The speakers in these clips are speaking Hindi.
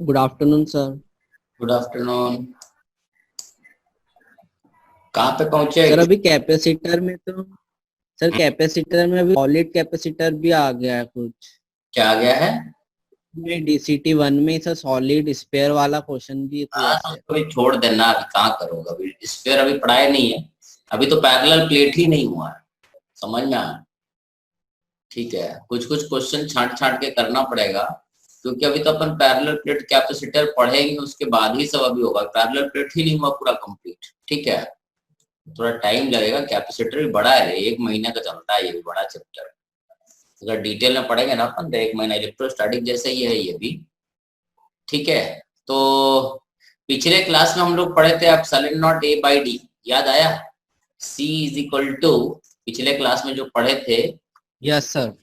Good afternoon sir. Good afternoon. कहाँ पे पहुंचे? सर अभी कैपेसिटर में तो सर कैपेसिटर में अभी सॉलिड कैपेसिटर भी आ गया है कुछ क्या आ गया है? में डीसीटी वन में सर सॉलिड स्पेयर वाला क्वेश्चन भी हुआ हाँ, सर। तो अभी छोड़ देना, अभी कहाँ करोगे? अभी स्फीयर अभी पढ़ाई नहीं है। अभी तो पैरेलल प्लेट ही नहीं हुआ है। समझ में आया? ठीक है, कुछ कुछ क्वेश्चन छांट छांट के करना पड़ेगा, क्योंकि अभी तो अपन पैरेलल प्लेट कैपेसिटर पढ़ेंगे, उसके बाद ही सब अभी होगा। पैरेलल प्लेट ही नहीं हुआ पूरा कंप्लीट। ठीक है, थोड़ा टाइम लगेगा। कैपेसिटर भी बड़ा है, 1 महीने का चलता है, ये भी बड़ा चैप्टर। अगर डिटेल में पढ़ेंगे ना अपन तो 1 महीना। इलेक्ट्रोस्टैटिक जैसे ही है ये भी। ठीक है, तो पिछले क्लास में हम लोग पढ़े थे epsilon naught a by d, याद आया? C इज इक्वल टू, पिछले क्लास में जो पढ़े थे। Yes sir.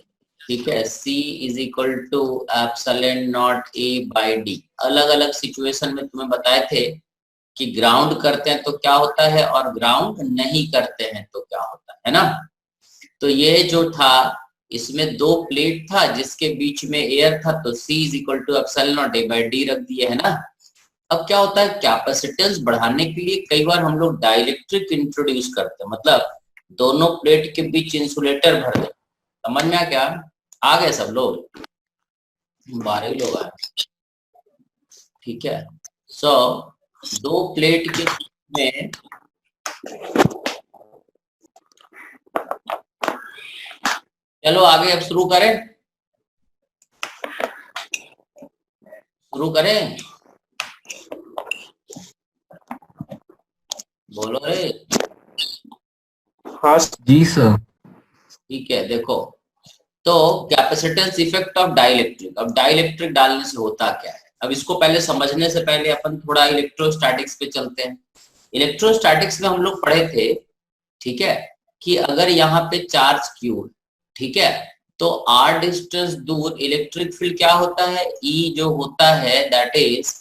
ठीक है, C is equal to epsilon naught a by d. अलग अलग सिचुएशन में तुम्हें बताए थे कि ग्राउंड करते हैं तो क्या होता है और ग्राउंड नहीं करते हैं तो क्या होता है ना। तो ये जो था, इसमें दो प्लेट था जिसके बीच में एयर था, तो C is equal to epsilon naught a by d रख दिए है ना। अब क्या होता है, कैपेसिटेंस बढ़ाने के लिए कई बार हम लोग डाइलेक्ट्रिक इंट्रोड्यूस करते हैं, मतलब दोनों प्लेट के बीच इंसुलेटर भर दें। समझ में आ क्या? आ गए सब लोग? 12 लोग आए। ठीक है, सो दो प्लेट के बीच में चलो आगे अब शुरू करें। शुरू करें, बोलो रे। हाँ जी सर। ठीक है, देखो तो कैपेसिटेंस इफेक्ट ऑफ डाइलेक्ट्रिक। अब डाइलेक्ट्रिक डालने से होता क्या है, अब इसको पहले समझने से पहले अपन थोड़ा इलेक्ट्रोस्टैटिक्स पे चलते हैं। इलेक्ट्रोस्टैटिक्स में हम लोग पढ़े थे, ठीक है, कि अगर यहाँ पे चार्ज क्यू, ठीक है, तो r डिस्टेंस दूर इलेक्ट्रिक फील्ड क्या होता है, E जो होता है that is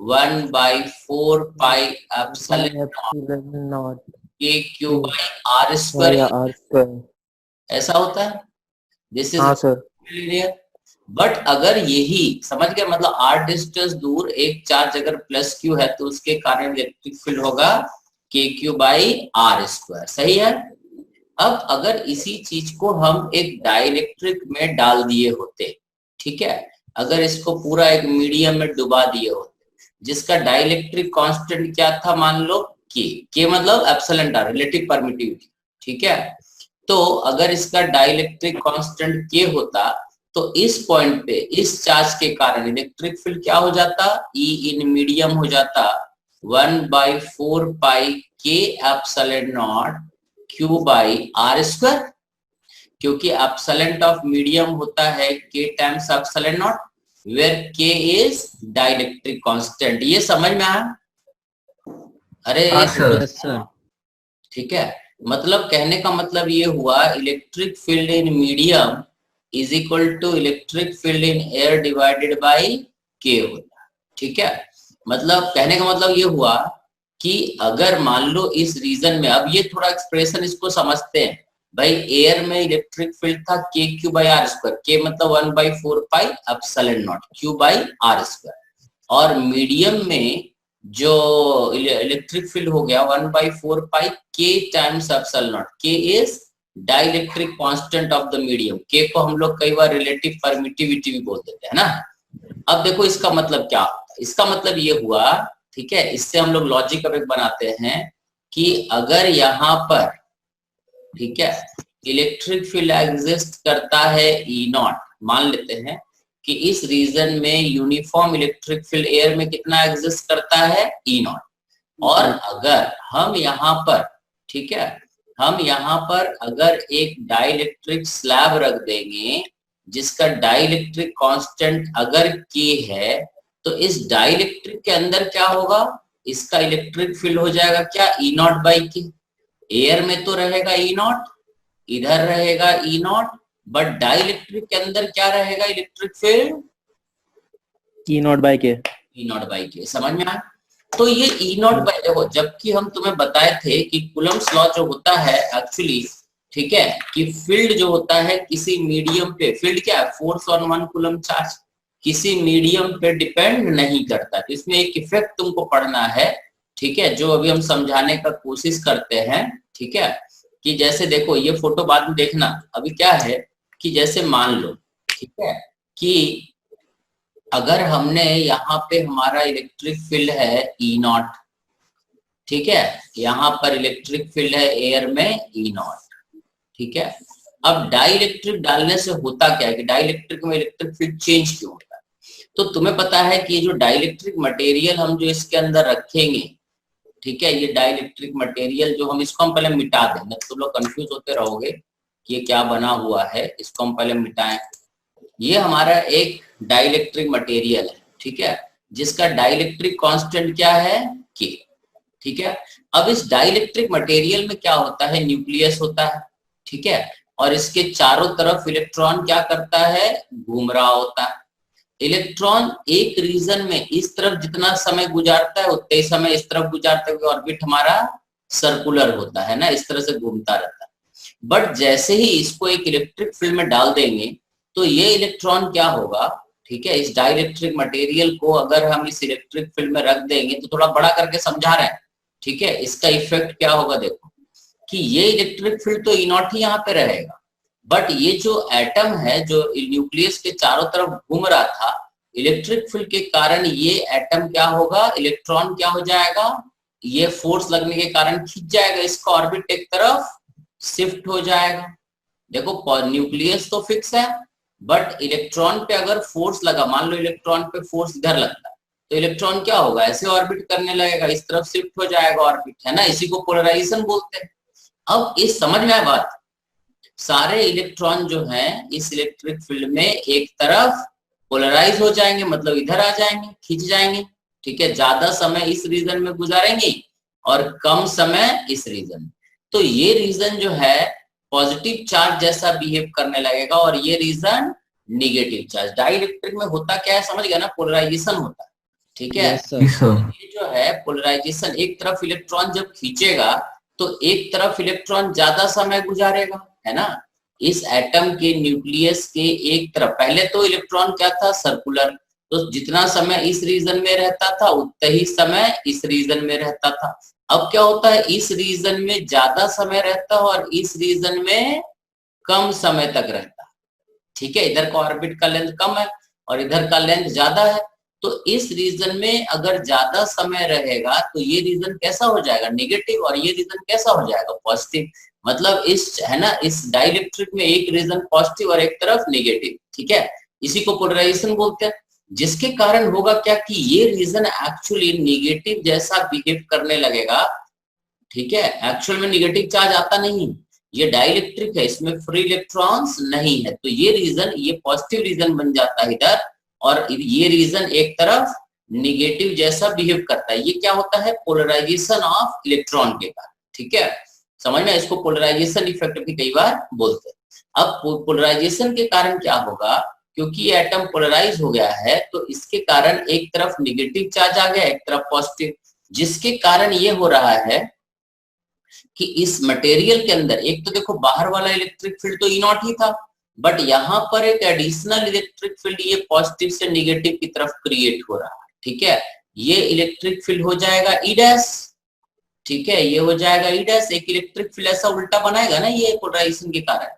1/4 pi epsilon naught के क्यू बाई आर स्क्वायर, ऐसा होता है। दिस इज हाँ सर। लिनियर। बट अगर यही समझ गए, मतलब r डिस्टेंस दूर एक चार्ज अगर प्लस क्यू है तो उसके कारण इलेक्ट्रिक फील्ड होगा के क्यू बाई आर स्क्वायर। सही है। अब अगर इसी चीज को हम एक डाइलेक्ट्रिक में डाल दिए होते, ठीक है, अगर इसको पूरा एक मीडियम में डुबा दिए होते जिसका डाइलेक्ट्रिक कांस्टेंट क्या था, मान लो के मतलब एप्सिलॉन आर, रिलेटिव परमिटिविटी। ठीक है, तो अगर इसका डाइलेक्ट्रिक कांस्टेंट के होता तो इस पॉइंट पे इस चार्ज के कारण इलेक्ट्रिक फील्ड क्या हो जाता, ई इन मीडियम हो जाता 1/4 pi k epsilon naught q by r square, क्योंकि एप्सिलॉन ऑफ मीडियम होता है k times epsilon naught, where k is dielectric constant. ये समझ में आया? अरे यस सर। ठीक है, मतलब कहने का मतलब ये हुआ electric field in medium is equal to electric field in air divided by k होता। ठीक है, मतलब कहने का मतलब ये हुआ कि अगर मान लो इस रीजन में, अब ये थोड़ा एक्सप्रेशन इसको समझते हैं भाई, एयर में इलेक्ट्रिक फील्ड था के क्यू बाई आर स्क्वायर, के मतलब 1/4 pi epsilon naught q by r square, और मीडियम में जो इलेक्ट्रिक फील्ड हो गया 1/4 pi k times epsilon naught. K is dielectric constant of the medium. K को हम लोग कई बार रिलेटिव परमिटिविटी भी बोल देते हैं ना। अब देखो इसका मतलब क्या होता है, इसका मतलब ये हुआ, ठीक है, इससे हम लोग लॉजिक अब एक बनाते हैं कि अगर यहाँ पर, ठीक है, इलेक्ट्रिक फील्ड एग्जिस्ट करता है ई नॉट, मान लेते हैं कि इस रीजन में यूनिफॉर्म इलेक्ट्रिक फील्ड एयर में कितना एग्जिस्ट करता है, ई नॉट, और अगर हम यहाँ पर, ठीक है, हम यहाँ पर अगर एक डाइलेक्ट्रिक स्लैब रख देंगे जिसका डाइलेक्ट्रिक कांस्टेंट अगर के है, तो इस डाइलेक्ट्रिक के अंदर क्या होगा, इसका इलेक्ट्रिक फील्ड हो जाएगा क्या, ई नॉट बाई के। एयर में तो रहेगा ई नॉट, इधर रहेगा ई नॉट, बट डाइलेक्ट्रिक के अंदर क्या रहेगा electric field, E naught by के। ई नॉट बाई के। समझ में आया? तो ये ई नॉट बाई, देखो जबकि हम तुम्हें बताए थे कि कूलम्ब्स लॉ जो होता है एक्चुअली, ठीक है, कि फील्ड जो होता है किसी मीडियम पे, फील्ड क्या है, force on one coulomb charge, किसी मीडियम पे डिपेंड नहीं करता। तो इसमें एक इफेक्ट तुमको पढ़ना है, ठीक है, जो अभी हम समझाने का कोशिश करते हैं। ठीक है, कि जैसे देखो ये फोटो बाद में देखना, अभी क्या है कि जैसे मान लो, ठीक है, कि अगर हमने यहाँ पे हमारा इलेक्ट्रिक फील्ड है ई नॉट, ठीक है, यहाँ पर इलेक्ट्रिक फील्ड है एयर में ई नॉट, ठीक है। अब डाइलेक्ट्रिक डालने से होता क्या है कि डाइलेक्ट्रिक में इलेक्ट्रिक फील्ड चेंज क्यों होता है? तो तुम्हें पता है कि ये जो डाइलेक्ट्रिक मटेरियल हम जो इसके अंदर रखेंगे, ठीक है, ये डाइलेक्ट्रिक मटेरियल जो हम इसको हम पहले मिटा दें, नहीं तो तुम लोग कंफ्यूज होते रहोगे कि ये क्या बना हुआ है, इसको हम पहले मिटाएं। ये हमारा एक डाइलेक्ट्रिक मटेरियल है, ठीक है, जिसका डाइलेक्ट्रिक कांस्टेंट क्या है, के, ठीक है। अब इस डाइलेक्ट्रिक मटेरियल में क्या होता है, न्यूक्लियस होता है, ठीक है, और इसके चारों तरफ इलेक्ट्रॉन क्या करता है, घूम रहा होता है। इलेक्ट्रॉन एक रीजन में इस तरफ जितना समय गुजारता है उतने ही समय इस तरफ गुजारते हुए ऑर्बिट हमारा सर्कुलर होता है ना, इस तरह से घूमता रहता है। बट जैसे ही इसको एक इलेक्ट्रिक फील्ड में डाल देंगे तो ये इलेक्ट्रॉन क्या होगा, ठीक है, इस डाइलेक्ट्रिक मटेरियल को अगर हम इस इलेक्ट्रिक फील्ड में रख देंगे, तो थोड़ा बड़ा करके समझा रहे हैं, ठीक है, इसका इफेक्ट क्या होगा, देखो कि ये इलेक्ट्रिक फील्ड तो ई नॉट ही यहाँ पे रहेगा, बट ये जो एटम है जो न्यूक्लियस के चारों तरफ घूम रहा था, इलेक्ट्रिक फील्ड के कारण ये एटम क्या होगा, इलेक्ट्रॉन क्या हो जाएगा, ये फोर्स लगने के कारण खिंच जाएगा, इसका ऑर्बिट एक तरफ शिफ्ट हो जाएगा। देखो न्यूक्लियस तो फिक्स है, बट इलेक्ट्रॉन पे अगर फोर्स लगा, मान लो इलेक्ट्रॉन पे फोर्स इधर लगता है, तो इलेक्ट्रॉन क्या होगा, ऐसे ऑर्बिट करने लगेगा, इस तरफ शिफ्ट हो जाएगा ऑर्बिट, है ना, इसी को पोलराइजेशन बोलते हैं। अब इस समझ में आया बात, सारे इलेक्ट्रॉन जो हैं इस इलेक्ट्रिक फील्ड में एक तरफ पोलराइज हो जाएंगे, मतलब इधर आ जाएंगे, खींच जाएंगे, ठीक है, ज्यादा समय इस रीजन में गुजारेंगे और कम समय इस रीजन में। तो ये रीजन जो है पॉजिटिव चार्ज जैसा बिहेव करने लगेगा और ये रीजन निगेटिव चार्ज। डाइलेक्ट्रिक में होता क्या है, समझ गया ना, पोलराइजेशन होता है, ठीक है। ये जो है पोलराइजेशन, एक तरफ इलेक्ट्रॉन जब खींचेगा तो एक तरफ इलेक्ट्रॉन ज्यादा समय गुजारेगा, है ना। इस एटम के न्यूक्लियस के एक तरफ पहले तो इलेक्ट्रॉन क्या था, सर्कुलर, तो जितना समय इस रीजन में रहता था उतना ही समय इस रीजन में रहता था। अब क्या होता है, इस रीजन में ज्यादा समय रहता है और इस रीजन में कम समय तक रहता है, ठीक है। इधर का ऑर्बिट का लेंथ कम है और इधर का लेंथ ज्यादा है, तो इस रीजन में अगर ज्यादा समय रहेगा तो ये रीजन कैसा हो जाएगा, नेगेटिव, और ये रीजन कैसा हो जाएगा, पॉजिटिव। मतलब इस, है ना, इस डाइलेक्ट्रिक में एक रीजन पॉजिटिव और एक तरफ नेगेटिव, ठीक है, इसी को पोलराइजेशन बोलते हैं। जिसके कारण होगा क्या कि ये रीजन एक्चुअली नेगेटिव जैसा बिहेव करने लगेगा, ठीक है। एक्चुअल में नेगेटिव चार्ज आता नहीं, ये डाइलेक्ट्रिक है, इसमें फ्री इलेक्ट्रॉन्स नहीं है, तो ये रीजन, ये पॉजिटिव रीजन बन जाता है इधर, और ये रीजन एक तरफ निगेटिव जैसा बिहेव करता है। ये क्या होता है, पोलराइजेशन ऑफ इलेक्ट्रॉन के कारण, ठीक है, समझ में, इसको पोलराइजेशन इफेक्ट भी कई बार बोलते हैं। अब पोलराइजेशन के कारण क्या होगा, क्योंकि ये एटम पोलराइज हो गया है तो इसके कारण एक तरफ निगेटिव चार्ज आ गया, एक तरफ पॉजिटिव, जिसके कारण ये हो रहा है कि इस मटेरियल के अंदर एक तो देखो बाहर वाला इलेक्ट्रिक फील्ड तो ई नॉट ही था, बट यहाँ पर एक एडिशनल इलेक्ट्रिक फील्ड ये पॉजिटिव से निगेटिव की तरफ क्रिएट हो रहा है, ठीक है। ये इलेक्ट्रिक फील्ड हो जाएगा ई डैश, ठीक है, ये हो जाएगा ई डैश, एक इलेक्ट्रिक फील्ड ऐसा उल्टा बनाएगा ना ये पोलराइजेशन के कारण,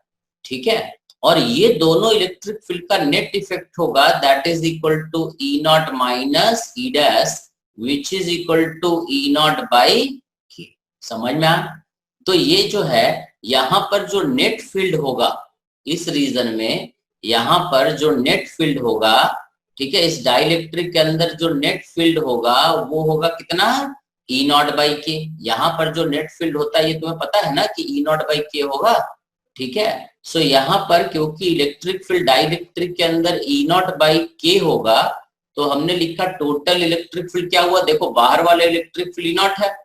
ठीक है। और ये दोनों इलेक्ट्रिक फील्ड का नेट इफेक्ट होगा, that is equal to E naught minus E dash which is equal to E naught by k. समझ में आ, तो ये जो है यहाँ पर जो नेट फील्ड होगा इस रीजन में, यहाँ पर जो नेट फील्ड होगा, ठीक है, इस डाइलेक्ट्रिक के अंदर जो नेट फील्ड होगा वो होगा कितना, ई नॉट बाई के। यहाँ पर जो नेट फील्ड होता है ये तुम्हें पता है ना कि ई नॉट बाई के होगा, ठीक है। सो यहाँ पर क्योंकि इलेक्ट्रिक फील्ड डाइलेक्ट्रिक के अंदर ई नॉट बाई के होगा, तो हमने लिखा टोटल इलेक्ट्रिक फील्ड क्या हुआ, देखो बाहर वाला इलेक्ट्रिक फील्ड ई नॉट है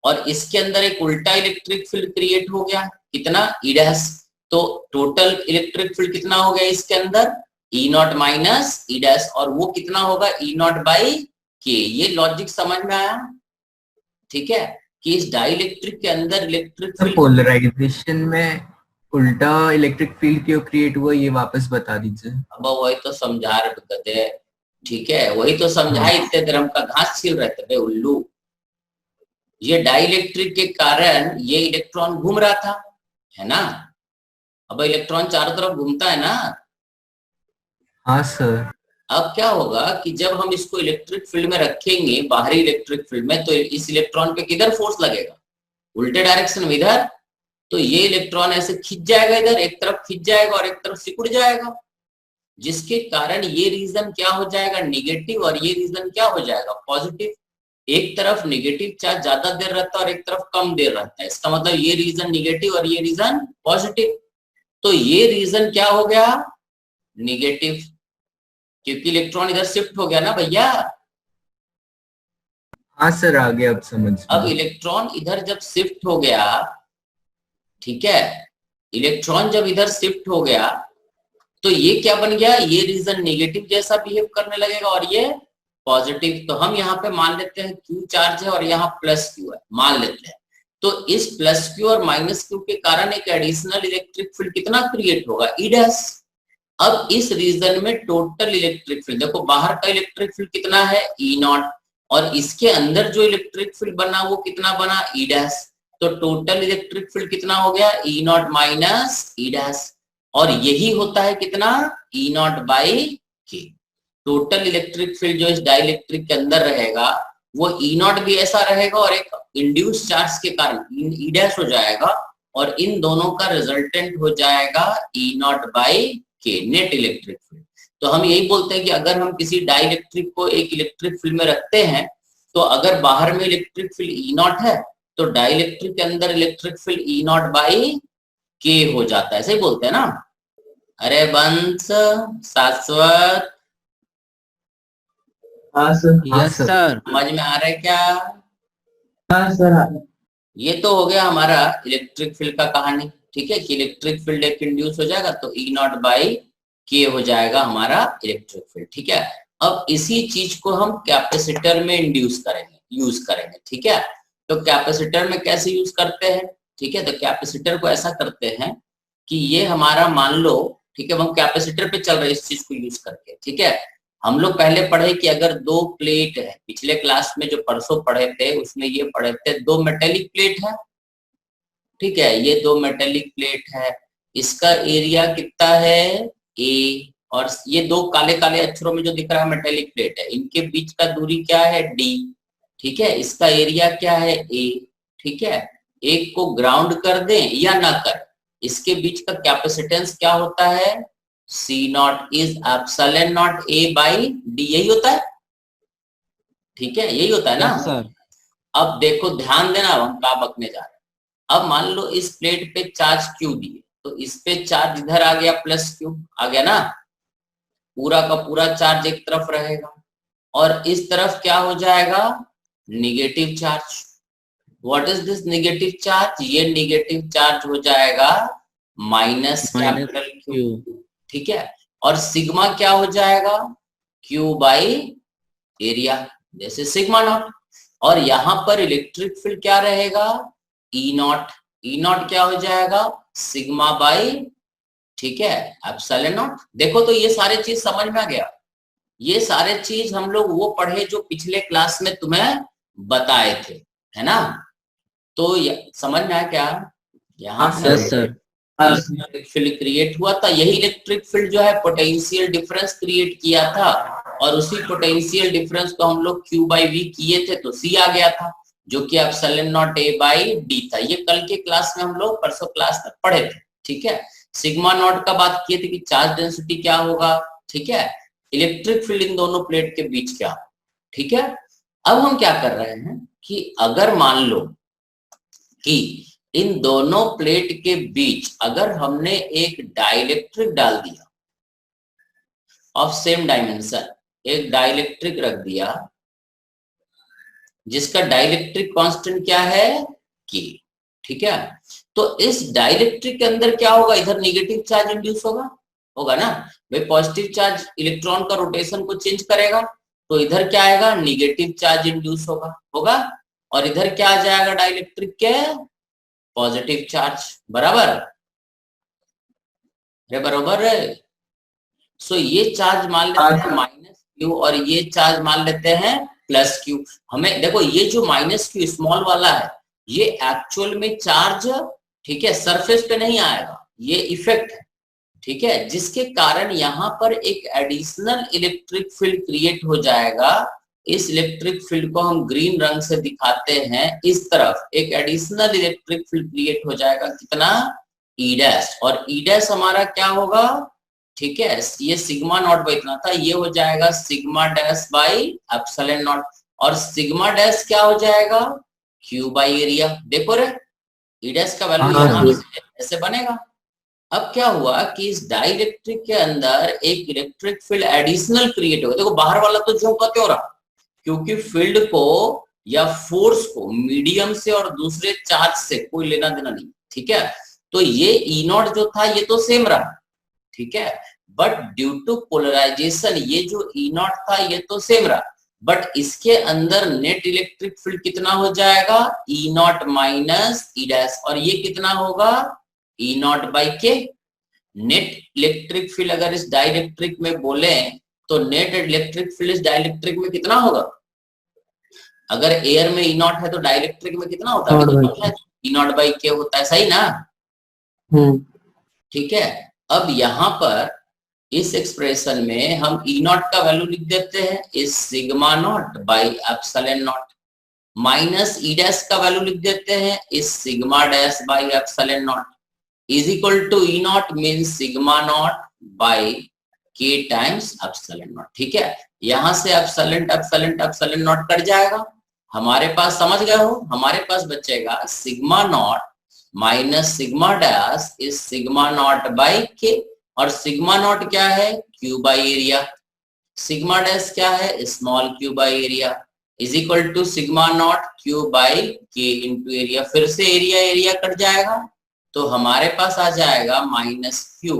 और इसके अंदर एक उल्टा इलेक्ट्रिक फील्ड क्रिएट हो गया, कितना, ई डैश, तो टोटल इलेक्ट्रिक फील्ड कितना हो गया इसके अंदर, ई नॉट माइनस ई डैश, और वो कितना होगा, ई नॉट बाई के। ये लॉजिक समझ में आया, ठीक है, कि इस डाइलेक्ट्रिक के अंदर इलेक्ट्रिक फील्ड पोलराइजेशन में उल्टा इलेक्ट्रिक फील्ड क्यों क्रिएट हुआ, ये वापस बता दीजिए। अब वही तो समझा रहे, ठीक है, वही तो समझाए, इतने देर हम का घास छील रहे थे बे उल्लू। ये डाइलेक्ट्रिक के कारण ये इलेक्ट्रॉन घूम रहा था, है ना। अब इलेक्ट्रॉन चारों तरफ घूमता है ना। हाँ सर। अब क्या होगा कि जब हम इसको इलेक्ट्रिक फील्ड में रखेंगे, बाहरी इलेक्ट्रिक फील्ड में, तो इस इलेक्ट्रॉन पे किधर फोर्स लगेगा, उल्टे डायरेक्शन में इधर। तो ये इलेक्ट्रॉन ऐसे खिंच जाएगा, इधर एक तरफ खिंच जाएगा और एक तरफ सिकुड़ जाएगा, जिसके कारण ये रीजन क्या हो जाएगा, निगेटिव, और ये रीजन क्या हो जाएगा, पॉजिटिव। एक तरफ निगेटिव चार्ज ज्यादा देर रहता है और एक तरफ कम देर रहता है, इसका मतलब ये रीजन निगेटिव और ये रीजन पॉजिटिव। तो ये रीजन क्या हो गया, निगेटिव, क्योंकि इलेक्ट्रॉन इधर शिफ्ट हो गया ना भैया। हाँ सर, आ गया अब समझ में। अब इलेक्ट्रॉन इधर जब शिफ्ट हो गया, ठीक है, इलेक्ट्रॉन जब इधर शिफ्ट हो गया तो ये क्या बन गया, ये रीजन नेगेटिव जैसा बिहेव करने लगेगा और ये पॉजिटिव। तो हम यहाँ पे मान लेते हैं क्यू चार्ज है और यहाँ प्लस क्यू है, मान लेते हैं। तो इस प्लस क्यू और माइनस क्यू के कारण एक एडिशनल इलेक्ट्रिक फील्ड कितना क्रिएट होगा, ई डैश। अब इस रीजन में टोटल इलेक्ट्रिक फील्ड, देखो बाहर का इलेक्ट्रिक फील्ड कितना है, ई नॉट, और इसके अंदर जो इलेक्ट्रिक फील्ड बना वो कितना बना, ई डैश। तो टोटल इलेक्ट्रिक फील्ड कितना हो गया, ई नॉट माइनस ई डैश, और यही होता है कितना, ई नॉट बाई के। टोटल इलेक्ट्रिक फील्ड जो इस डाइलेक्ट्रिक के अंदर रहेगा वो ई नॉट भी ऐसा रहेगा और एक इंड्यूस चार्ज के कारण ई डैश हो जाएगा, और इन दोनों का रिजल्टेंट हो जाएगा ई नॉट बाई के, नेट इलेक्ट्रिक फील्ड। तो हम यही बोलते हैं कि अगर हम किसी डाइलेक्ट्रिक को एक इलेक्ट्रिक फील्ड में रखते हैं, तो अगर बाहर में इलेक्ट्रिक फील्ड ई नॉट है तो डाइलेक्ट्रिक के अंदर electric field E naught by के हो जाता है, ऐसे ही बोलते हैं ना। अरे बंस, शाश्वत, हाँ सर। Yes sir. समझ में आ रहा है क्या। हाँ सर। ये तो हो गया हमारा इलेक्ट्रिक फील्ड का कहानी, ठीक है, कि इलेक्ट्रिक फील्ड एक इंड्यूस हो जाएगा तो ई नॉट बाई के हो जाएगा हमारा इलेक्ट्रिक फील्ड, ठीक है। अब इसी चीज को हम कैपेसिटर में इंड्यूस करेंगे, यूज करेंगे, ठीक है। तो कैपेसिटर में कैसे यूज करते हैं, ठीक है, तो कैपेसिटर को ऐसा करते हैं कि ये हमारा मान लो, ठीक है, हम कैपेसिटर पे चल रहे हैं इस चीज को यूज करके, ठीक है। हम लोग पहले पढ़े कि अगर दो प्लेट है, पिछले क्लास में जो परसों पढ़े थे उसमें ये पढ़े थे, दो मेटेलिक प्लेट है, ठीक है, ये दो मेटेलिक प्लेट है, इसका एरिया कितना है ए, और ये दो काले काले अक्षरों में जो दिख रहा है मेटेलिक प्लेट है, इनके बीच का दूरी क्या है डी, ठीक है, इसका एरिया क्या है ए, ठीक है। एक को ग्राउंड कर दें या ना कर, इसके बीच का कैपेसिटेंस क्या होता है, C not is epsilon nought A by D, यही होता है, ठीक है, यही होता है ना सर। अब देखो ध्यान देना, हम क्या बकने जा रहे हैं। अब मान लो इस प्लेट पे चार्ज क्यू दिए, तो इस पे चार्ज इधर आ गया, प्लस क्यू आ गया ना, पूरा का पूरा चार्ज एक तरफ रहेगा, और इस तरफ क्या हो जाएगा, negative charge. What is this negative charge, ये निगेटिव चार्ज हो जाएगा माइनस कैपिटल क्यू, ठीक है। और सिग्मा क्या हो जाएगा, क्यू बाई एरिया, जैसे सिग्मा नॉट। और यहाँ पर इलेक्ट्रिक फील्ड क्या रहेगा, ई नॉट, ई नॉट क्या हो जाएगा, सिग्मा बाई, ठीक है, एप्सिलॉन नॉट। देखो तो ये सारे चीज समझ में आ गया, ये सारे चीज हम लोग वो पढ़े जो पिछले क्लास में तुम्हें बताए थे, है ना। तो समझ में आया क्या, यहाँ सर इलेक्ट्रिक फील्ड क्रिएट हुआ था, यही इलेक्ट्रिक फील्ड जो है पोटेंशियल डिफरेंस क्रिएट किया था, और उसी पोटेंशियल डिफरेंस को हम लोग Q बाई V किए थे तो C आ गया था, जो कि epsilon nought A by D था। ये कल के क्लास में हम लोग परसों क्लास में पढ़े थे, ठीक है। सिग्मा नॉट का बात किए थे कि चार्ज डेंसिटी क्या होगा, ठीक है, इलेक्ट्रिक फील्ड इन दोनों प्लेट के बीच क्या, ठीक है। अब हम क्या कर रहे हैं कि अगर मान लो कि इन दोनों प्लेट के बीच अगर हमने एक डाइलेक्ट्रिक डाल दिया ऑफ सेम डायमेंशन, एक डाइलेक्ट्रिक रख दिया जिसका डाइलेक्ट्रिक कांस्टेंट क्या है के, ठीक है। तो इस डाइलेक्ट्रिक के अंदर क्या होगा, इधर नेगेटिव चार्ज इंड्यूस होगा ना भाई, पॉजिटिव चार्ज इलेक्ट्रॉन का रोटेशन को चेंज करेगा, तो इधर क्या आएगा, नेगेटिव चार्ज इंड्यूस होगा, और इधर क्या आ जाएगा डाइलेक्ट्रिक के, पॉजिटिव चार्ज, बराबर, अरे बराबर है। सो ये चार्ज मान लेते हैं माइनस क्यू और ये चार्ज मान लेते हैं प्लस क्यू। हमें देखो ये जो माइनस क्यू स्मॉल वाला है ये एक्चुअल में चार्ज, ठीक है, सरफेस पे नहीं आएगा, ये इफेक्ट है, ठीक है, जिसके कारण यहाँ पर एक एडिशनल इलेक्ट्रिक फील्ड क्रिएट हो जाएगा। इस इलेक्ट्रिक फील्ड को हम ग्रीन रंग से दिखाते हैं। इस तरफ एक एडिशनल इलेक्ट्रिक फील्ड क्रिएट हो जाएगा, कितना, ई डैश, और ई डैश हमारा क्या होगा, ठीक है, ये सिग्मा नॉट बाई इतना था, ये हो जाएगा sigma dash by epsilon not, और सिग्मा डैश क्या हो जाएगा, क्यू बाई एरिया। देखो रे, ई डैश का वैल्यू यहाँ से ऐसे बनेगा। अब क्या हुआ कि इस डाइलेक्ट्रिक के अंदर एक इलेक्ट्रिक फील्ड एडिशनल क्रिएट होगा। देखो बाहर वाला तो जो का त्यों रहा, क्योंकि फील्ड को या फोर्स को मीडियम से और दूसरे चार्ज से कोई लेना देना नहीं, ठीक है। तो ये ई नॉट जो था ये तो सेम रहा, ठीक है, बट ड्यू टू पोलराइजेशन ये जो ई नॉट था ये तो सेम रहा, बट इसके अंदर नेट इलेक्ट्रिक फील्ड कितना हो जाएगा, ई नॉट माइनस ई डैश, और ये कितना होगा, ई नॉट बाई के। नेट इलेक्ट्रिक फील्ड अगर इस डाइलेक्ट्रिक में बोले तो नेट इलेक्ट्रिक फील्ड इस डाइलेक्ट्रिक में कितना होगा, अगर एयर में ई नॉट है तो डाइलेक्ट्रिक में कितना होता है, ई नॉट बाई के होता है, सही ना, ठीक है। अब यहाँ पर इस एक्सप्रेशन में हम ई नॉट का वैल्यू लिख देते हैं, इस sigma naught by epsilon naught, minus E dash का वैल्यू लिख देते हैं, इस sigma dash by epsilon naught, is equal to E naught means sigma naught by k times epsilon naught, ठीक है। यहां से एप्सिलॉन नॉट कट जाएगा, हमारे पास, समझ गए हो, हमारे पास बचेगा sigma naught minus sigma dash is sigma naught by k, और सिग्मा नॉट क्या है, q by area, sigma dash क्या है, small q by area, is equal to sigma naught q by k into area. फिर से एरिया एरिया कट जाएगा तो हमारे पास आ जाएगा minus q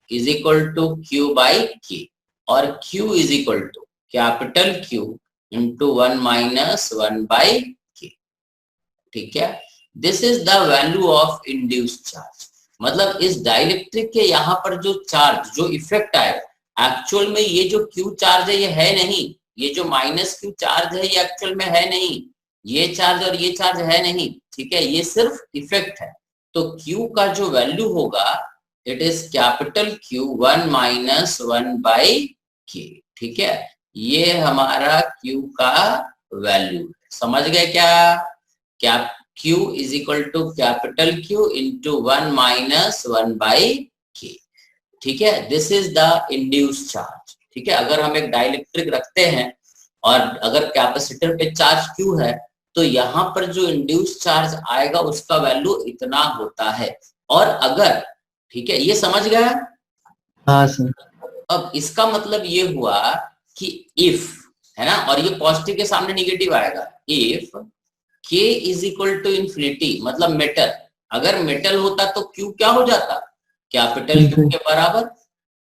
is equal to Q by k, और q is equal to capital Q into 1 minus 1 by k, ठीक है। This is the value of induced charge. मतलब इस डाइलेक्ट्रिक के यहाँ पर जो चार्ज, जो इफेक्ट आएगा, एक्चुअल में ये जो क्यू चार्ज है ये है नहीं, ये जो माइनस क्यू चार्ज है ये एक्चुअल में है नहीं, ये चार्ज और ये चार्ज है नहीं, ठीक है, ये सिर्फ इफेक्ट है। तो Q का जो वैल्यू होगा it is capital Q 1 minus 1 by k, ठीक है, ये हमारा Q का वैल्यू, समझ गए क्या, Q is equal to capital Q into 1 minus 1 by k, ठीक है। This is the induced charge, ठीक है। अगर हम एक डाइलेक्ट्रिक रखते हैं और अगर कैपेसिटर पे चार्ज Q है तो यहाँ पर जो इंड्यूस चार्ज आएगा उसका वैल्यू इतना होता है। और अगर, ठीक है, ये समझ गया, हाँ सर। अब इसका मतलब ये हुआ कि इफ, है ना, और ये पॉजिटिव के सामने निगेटिव आएगा, if k is equal to infinity, मतलब मेटल, अगर मेटल होता तो Q क्या हो जाता, कैपिटल Q के बराबर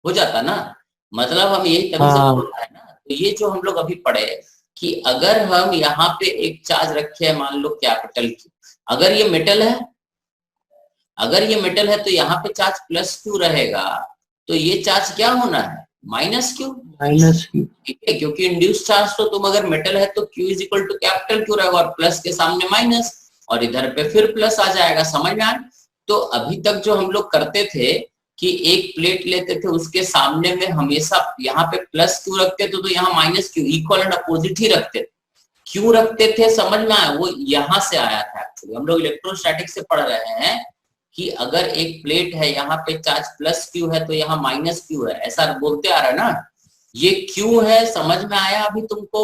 हो जाता ना, मतलब हम यही तभी से बोल रहे हैं ना। तो ये जो हम लोग अभी पढ़े कि अगर हम यहाँ पे एक चार्ज रखे हैं, मान लो कैपिटल Q, अगर ये मेटल है, अगर ये मेटल है तो यहाँ पे चार्ज प्लस क्यू रहेगा, तो ये चार्ज क्या होना है, माइनस क्यू, ठीक है, क्योंकि इंड्यूस चार्ज तो तुम अगर मेटल है तो Q is equal to capital Q रहेगा, और प्लस के सामने माइनस, और इधर पे फिर प्लस आ जाएगा, समझ में आए। तो अभी तक जो हम लोग करते थे कि एक प्लेट लेते थे, उसके सामने में हमेशा यहाँ पे प्लस क्यू रखते थे, तो यहाँ minus Q, equal and opposite ही रखते थे, क्यू रखते थे, समझ में आया, वो यहाँ से आया था। एक्चुअली हम लोग इलेक्ट्रोस्टैटिक से पढ़ रहे हैं कि अगर एक प्लेट है, यहाँ पे चार्ज प्लस क्यू है तो यहाँ माइनस क्यू है, ऐसा बोलते आ रहा है ना, ये क्यू है, समझ में आया अभी तुमको,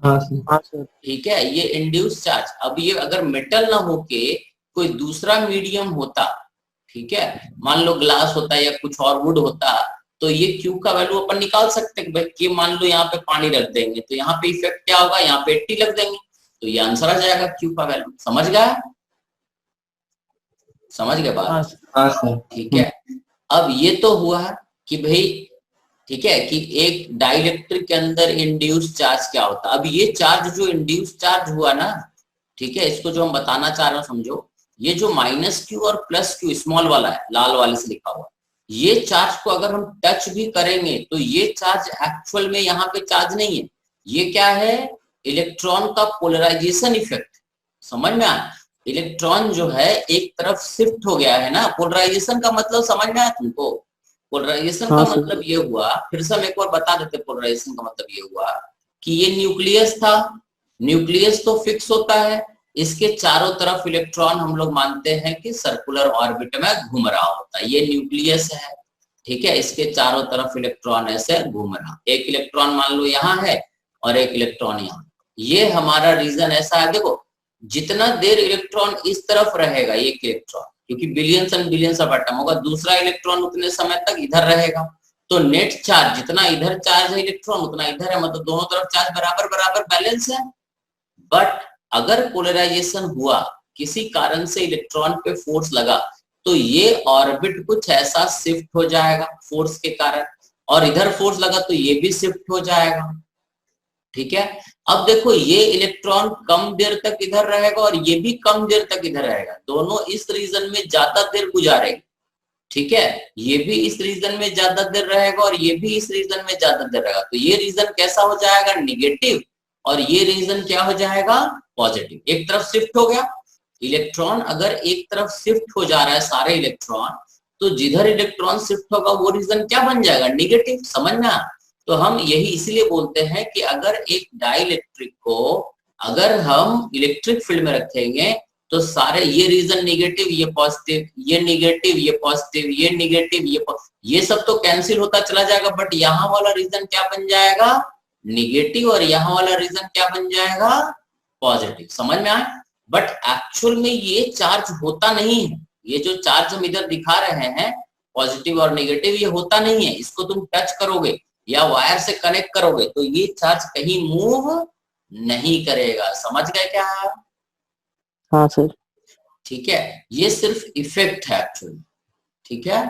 हाँ सर, ठीक है, ये इंड्यूस चार्ज। अब ये अगर मेटल ना होके कोई दूसरा मीडियम होता, ठीक है, मान लो ग्लास होता या कुछ और वुड होता, तो ये Q का वैल्यू अपन निकाल सकते हैं, भाई मान लो यहाँ पे पानी रख देंगे तो यहाँ पे इफेक्ट क्या होगा, यहाँ पे 80 लग देंगे, तो ये आंसर आ जाएगा Q का वैल्यू, समझ गया, समझ गए बात, हाँ सर, ठीक है। अब ये तो हुआ कि भाई, ठीक है, कि एक डाइलेक्ट्रिक के अंदर इंड्यूस चार्ज क्या होता है। अब ये चार्ज जो इंड्यूस चार्ज हुआ ना, ठीक है, इसको जो हम बताना चाह रहे हो समझो, ये जो माइनस क्यू और प्लस क्यू स्मॉल वाला है, लाल वाले से लिखा हुआ, ये चार्ज को अगर हम टच भी करेंगे तो ये चार्ज एक्चुअल में यहाँ पे चार्ज नहीं है, ये क्या है, इलेक्ट्रॉन का पोलराइजेशन इफेक्ट। समझ में आया, इलेक्ट्रॉन जो है एक तरफ शिफ्ट हो गया है ना। पोलराइजेशन का मतलब समझ में आया तुमको? पोलराइजेशन का मतलब ये हुआ, फिर से हम एक बार बता देते, पोलराइजेशन का मतलब ये हुआ कि ये न्यूक्लियस था, न्यूक्लियस तो फिक्स होता है, इसके चारों तरफ इलेक्ट्रॉन हम लोग मानते हैं कि सर्कुलर ऑर्बिट में घूम रहा होता है, ये न्यूक्लियस है, ठीक है, इसके चारों तरफ इलेक्ट्रॉन ऐसे घूम रहा, एक इलेक्ट्रॉन मान लो यहाँ है और एक इलेक्ट्रॉन यहाँ, ये हमारा रीजन ऐसा है। देखो जितना देर इलेक्ट्रॉन इस तरफ रहेगा, एक इलेक्ट्रॉन, क्योंकि billions and billions of atom होगा, दूसरा इलेक्ट्रॉन उतने समय तक इधर रहेगा, तो नेट चार्ज जितना इधर चार्ज है इलेक्ट्रॉन उतना इधर है, मतलब दोनों तरफ चार्ज बराबर बराबर बैलेंस है। बट अगर पोलराइजेशन हुआ, किसी कारण से इलेक्ट्रॉन पे फोर्स लगा, तो ये ऑर्बिट कुछ ऐसा शिफ्ट हो जाएगा फोर्स के कारण, और इधर फोर्स लगा तो ये भी शिफ्ट हो जाएगा, ठीक है। अब देखो ये इलेक्ट्रॉन कम देर तक इधर रहेगा और ये भी कम देर तक इधर रहेगा, दोनों इस रीजन में ज्यादा देर गुजारेंगे, ठीक है, ये भी इस रीजन में ज्यादा देर रहेगा और ये भी इस रीजन में ज्यादा देर रहेगा, तो ये रीजन कैसा हो जाएगा, निगेटिव, और ये रीजन क्या हो जाएगा, पॉजिटिव। एक तरफ शिफ्ट हो गया इलेक्ट्रॉन, अगर एक तरफ शिफ्ट हो जा रहा है सारे इलेक्ट्रॉन, तो जिधर इलेक्ट्रॉन शिफ्ट होगा वो रीजन क्या बन जाएगा, निगेटिव। समझना, तो हम यही इसलिए बोलते हैं कि अगर एक डाइलेक्ट्रिक को अगर हम इलेक्ट्रिक फील्ड में रखेंगे तो सारे ये रीजन निगेटिव, ये पॉजिटिव, ये निगेटिव, ये पॉजिटिव, ये निगेटिव, ये सब तो कैंसिल होता चला जाएगा, बट यहाँ वाला रीजन क्या बन जाएगा, निगेटिव, और यहाँ वाला रीजन क्या बन जाएगा, पॉजिटिव। समझ में आया? बट एक्चुअल में ये चार्ज होता नहीं है, ये जो चार्ज हम इधर दिखा रहे हैं पॉजिटिव और नेगेटिव, ये होता नहीं है, इसको तुम टच करोगे या वायर से कनेक्ट करोगे तो ये चार्ज कहीं मूव नहीं करेगा। समझ गए क्या? हाँ सर। ठीक है, ये सिर्फ इफेक्ट है एक्चुअली, ठीक है,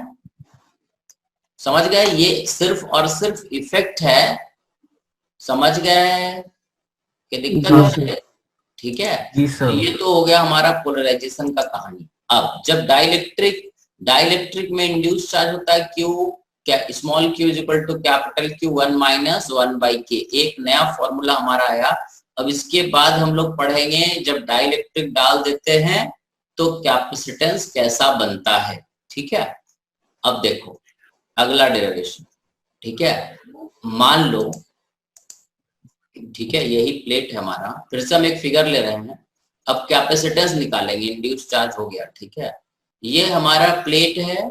समझ गए, ये सिर्फ और सिर्फ इफेक्ट है। समझ गए कि दिक्कत है? ठीक है, तो ये तो हो गया हमारा पोलराइजेशन का कहानी। अब जब डाइलेक्ट्रिक में इंड्यूस चार्ज होता है क्यू, क्या small q is equal to capital Q 1 minus 1/k, एक नया फॉर्मूला हमारा आया। अब इसके बाद हम लोग पढ़ेंगे जब डाइलेक्ट्रिक डाल देते हैं तो कैपेसिटेंस कैसा बनता है, ठीक है। अब देखो अगला डेरिवेशन, ठीक है, मान लो, ठीक है, यही प्लेट है हमारा, फिर से हम एक फिगर ले रहे हैं, अब कैपेसिटेंस निकालेंगे, इंड्यूस चार्ज हो गया, ठीक है, ये हमारा प्लेट है,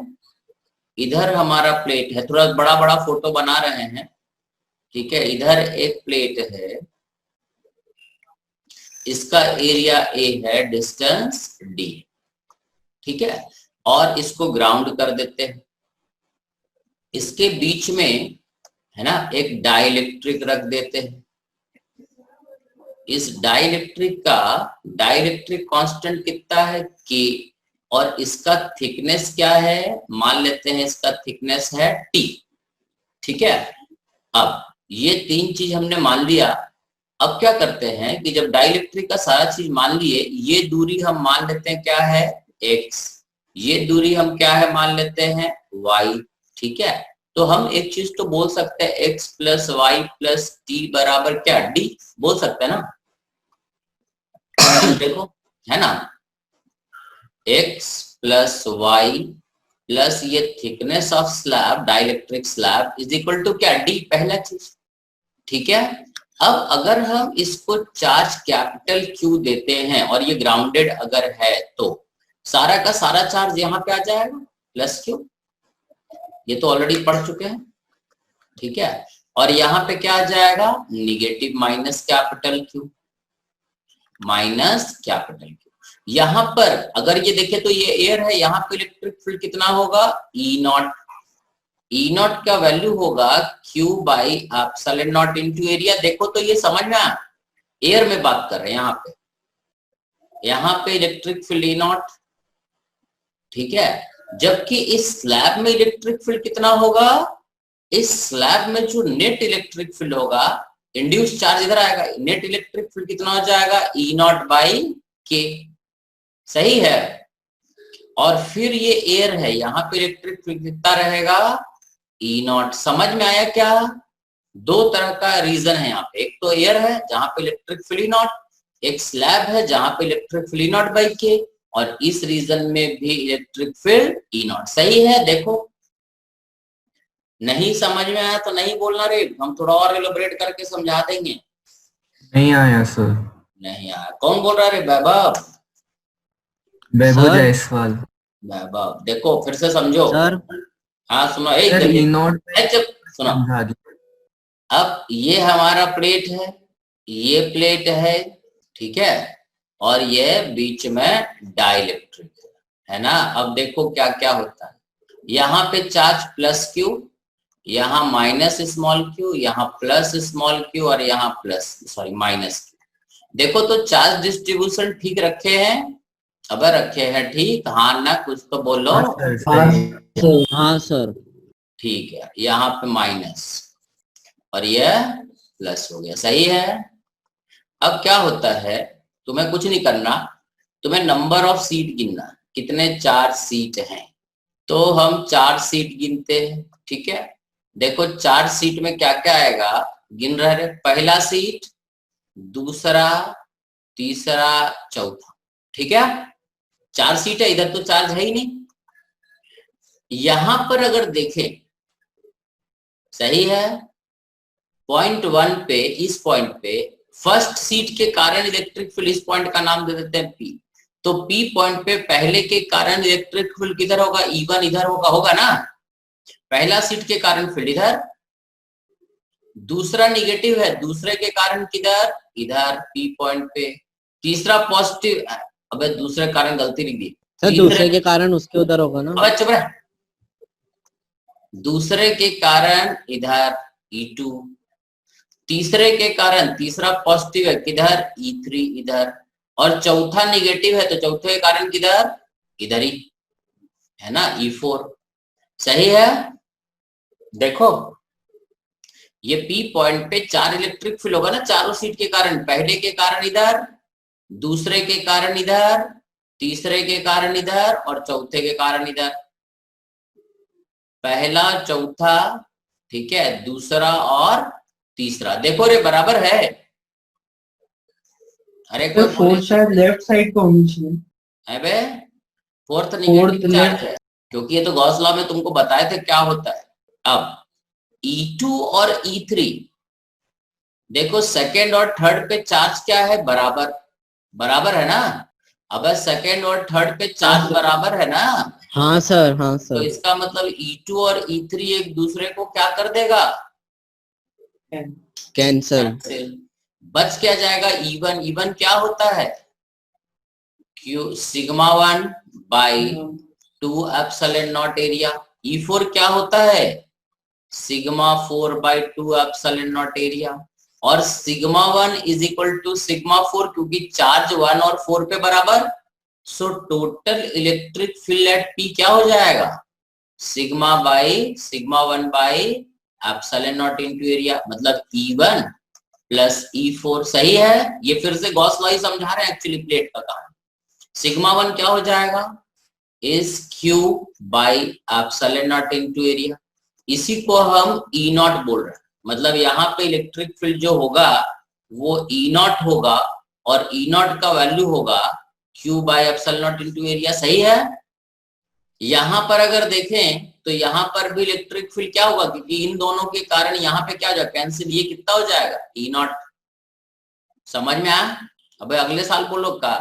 इधर हमारा प्लेट है, थोड़ा बड़ा बड़ा फोटो बना रहे हैं, ठीक है, इधर एक प्लेट है, इसका एरिया A है, डिस्टेंस D, ठीक है, और इसको ग्राउंड कर देते हैं, इसके बीच में है ना एक डाइलेक्ट्रिक रख देते हैं, इस डाइलेक्ट्रिक कांस्टेंट कितना है K, और इसका थिकनेस क्या है, मान लेते हैं इसका थिकनेस है T, ठीक है। अब ये तीन चीज हमने मान लिया, अब क्या करते हैं कि जब डाइलेक्ट्रिक का सारा चीज मान लिए, ये दूरी हम मान लेते हैं क्या है x, ये दूरी हम क्या है मान लेते हैं y, ठीक है, तो हम एक चीज तो बोल सकते हैं x plus y plus t बराबर क्या d, बोल सकते हैं ना, देखो है ना, x प्लस वाई प्लस ये thickness of slab, dielectric slab is equal to क्या d, पहला चीज, ठीक है। अब अगर हम इसको चार्ज कैपिटल Q देते हैं और ये ग्राउंडेड अगर है तो सारा का सारा चार्ज यहाँ पे आ जाएगा प्लस Q, ये तो ऑलरेडी पढ़ चुके हैं, ठीक है, और यहाँ पे क्या आ जाएगा negative minus capital Q, minus capital Q। यहाँ पर अगर ये देखे तो ये एयर है, यहाँ पे इलेक्ट्रिक फील्ड कितना होगा E नॉट का वैल्यू होगा Q by epsilon naught into area. देखो तो ये समझ में आया, एयर में बात कर रहे हैं, यहाँ पे इलेक्ट्रिक फील्ड E नॉट, ठीक है, जबकि इस स्लैब में इलेक्ट्रिक फील्ड कितना होगा, इस स्लैब में जो नेट इलेक्ट्रिक फील्ड होगा, इंड्यूस चार्ज इधर आएगा, नेट इलेक्ट्रिक फील्ड कितना हो जाएगा E नॉट बाई K, सही है, और फिर ये एयर है, यहाँ पे इलेक्ट्रिक फील्ड कितना रहेगा, ई नॉट। समझ में आया क्या? दो तरह का रीजन है यहाँ पे, एक तो एयर है जहां पे इलेक्ट्रिक फील्ड ई नॉट, एक स्लैब है जहां पे electric field E naught by k, और इस रीजन में भी इलेक्ट्रिक फील्ड ई नॉट। सही है? देखो, नहीं समझ में आया तो नहीं बोलना रे, हम थोड़ा और एलोबरेट करके समझा देंगे। नहीं आया सर। नहीं आया? कौन बोल रहा रे? वैभव? वैभव सर। जायसवाल। वैभव, देखो फिर से समझो। सर हाँ सुनो, सर ई नॉट चुप सुनो। समझा दीजिए। अब ये हमारा प्लेट है, ये प्लेट है, ठीक है, और ये बीच में डाइलेक्ट्रिक है ना। अब देखो क्या क्या होता है, यहाँ पे चार्ज प्लस क्यू, यहाँ माइनस स्मॉल क्यू, यहाँ प्लस स्मॉल क्यू, और यहाँ माइनस क्यू। देखो तो चार्ज डिस्ट्रीब्यूशन ठीक रखे हैं? अब रखे हैं ठीक? हाँ ना, कुछ तो बोलो। हाँ सर, सही। हाँ सर। ठीक है, यहाँ पे माइनस और यह प्लस हो गया। सही है? अब क्या होता है, तुम्हें कुछ नहीं करना, तुम्हें नंबर ऑफ सीट गिनना, कितने 4 सीट हैं, तो हम 4 सीट गिनते हैं। ठीक है, देखो 4 सीट में क्या क्या आएगा, गिन रहे। पहला सीट, दूसरा, तीसरा, चौथा। ठीक है, 4 सीट है, इधर तो चार्ज है ही नहीं। यहां पर अगर देखें, सही है, पॉइंट 1 पे, इस पॉइंट पे फर्स्ट सीट के कारण इलेक्ट्रिक फील्ड, इस पॉइंट का नाम दे देते हैं पी। तो पी पॉइंट पे पहले के कारण इलेक्ट्रिक फील्ड किधर होगा, E1 इधर होगा ना। पहला सीट के कारण फील्ड इधर, दूसरा निगेटिव है, दूसरे के कारण किधर, इधर पी पॉइंट पे, तीसरा पॉजिटिव, अबे दूसरे कारण गलती लिख दी सर, दूसरे के कारण उसके उधर होगा ना। अबे चुप रह, दूसरे के कारण इधर E2, तीसरे के कारण, तीसरा पॉजिटिव है किधर, E3 इधर, और चौथा निगेटिव है तो चौथे के कारण किधर, इधर ही है ना, E4। सही है? देखो ये P पॉइंट पे 4 इलेक्ट्रिक फील्ड होगा ना, चारों सीट के कारण, पहले के कारण इधर, दूसरे के कारण इधर, तीसरे के कारण इधर, और चौथे के कारण इधर। पहला, चौथा, ठीक है, दूसरा और तीसरा। देखो रे बराबर है। अरे कोई फोर्थ शायद लेफ्ट साइड को होनी चाहिए। अबे फोर्थ निगेटिव चार्ज है, क्योंकि ये तो गॉस लॉ में तुमको बताए थे क्या होता है। अब E2 और E3, देखो सेकेंड और थर्ड पे चार्ज क्या है, बराबर, बराबर है ना। अब सेकेंड और थर्ड पे चार्ज बराबर है ना। हाँ सर, हाँ तो सर। इसका मतलब E2 और E3 एक दूसरे को क्या कर देगा, कैंसल। बच क्या जाएगा, E1। E1 क्या होता है, Q sigma 1 by 2 epsilon not area. E4 क्या होता है, sigma 4 by 2 epsilon not area. और sigma 1 is equal to sigma 4, क्योंकि चार्ज 1 और 4 पे बराबर। So total electric field at P क्या हो जाएगा, sigma 1 by epsilon naught into area, मतलब E1 प्लस E4। सही है? ये फिर से गॉस लॉ ही समझा रहे हैं एक्चुअली प्लेट का काम। सिग्मा 1 क्या हो जाएगा, is Q by epsilon naught into area. इसी को हम E नॉट बोल रहे हैं, मतलब यहाँ पे इलेक्ट्रिक फील्ड जो होगा वो E नॉट होगा, और E नॉट का वैल्यू होगा Q by epsilon naught into area. सही है? यहाँ पर अगर देखें तो यहाँ पर भी इलेक्ट्रिक फील्ड क्या होगा, क्योंकि इन दोनों के कारण यहाँ पे क्या हो जाएगा, कैंसिल, ये कितना हो जाएगा, E नॉट। समझ में आया? अबे अगले साल बोलो का।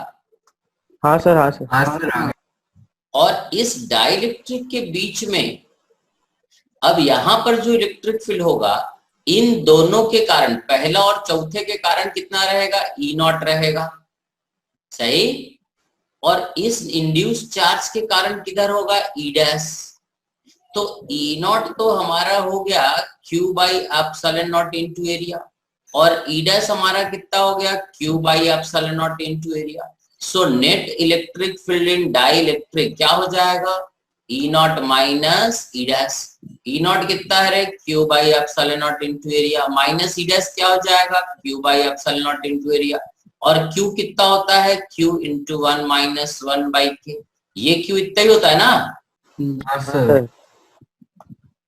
हाँ सर, हाँ सर। हाँ सर। और इस डाइलेक्ट्रिक के बीच में अब यहाँ पर जो इलेक्ट्रिक फील्ड होगा, इन दोनों के कारण, पहला और चौथे के कारण कितना रहेगा, E नॉट रहेगा। सही? और इस इंड्यूस चार्ज के कारण किधर होगा, E डैश। तो E नॉट तो हमारा हो गया Q by epsilon naught into area, और E डैश हमारा कितना हो गया, Q by epsilon naught into area. So net electric field in dielectric क्या हो जाएगा, E not minus E dash. E not कितना है, Q by epsilon naught into area, minus E dash क्या हो जाएगा, Q by epsilon naught into area. और Q कितना होता है, Q into 1 minus 1 by K। ये क्यू इतना ही होता है ना, हाँ sir.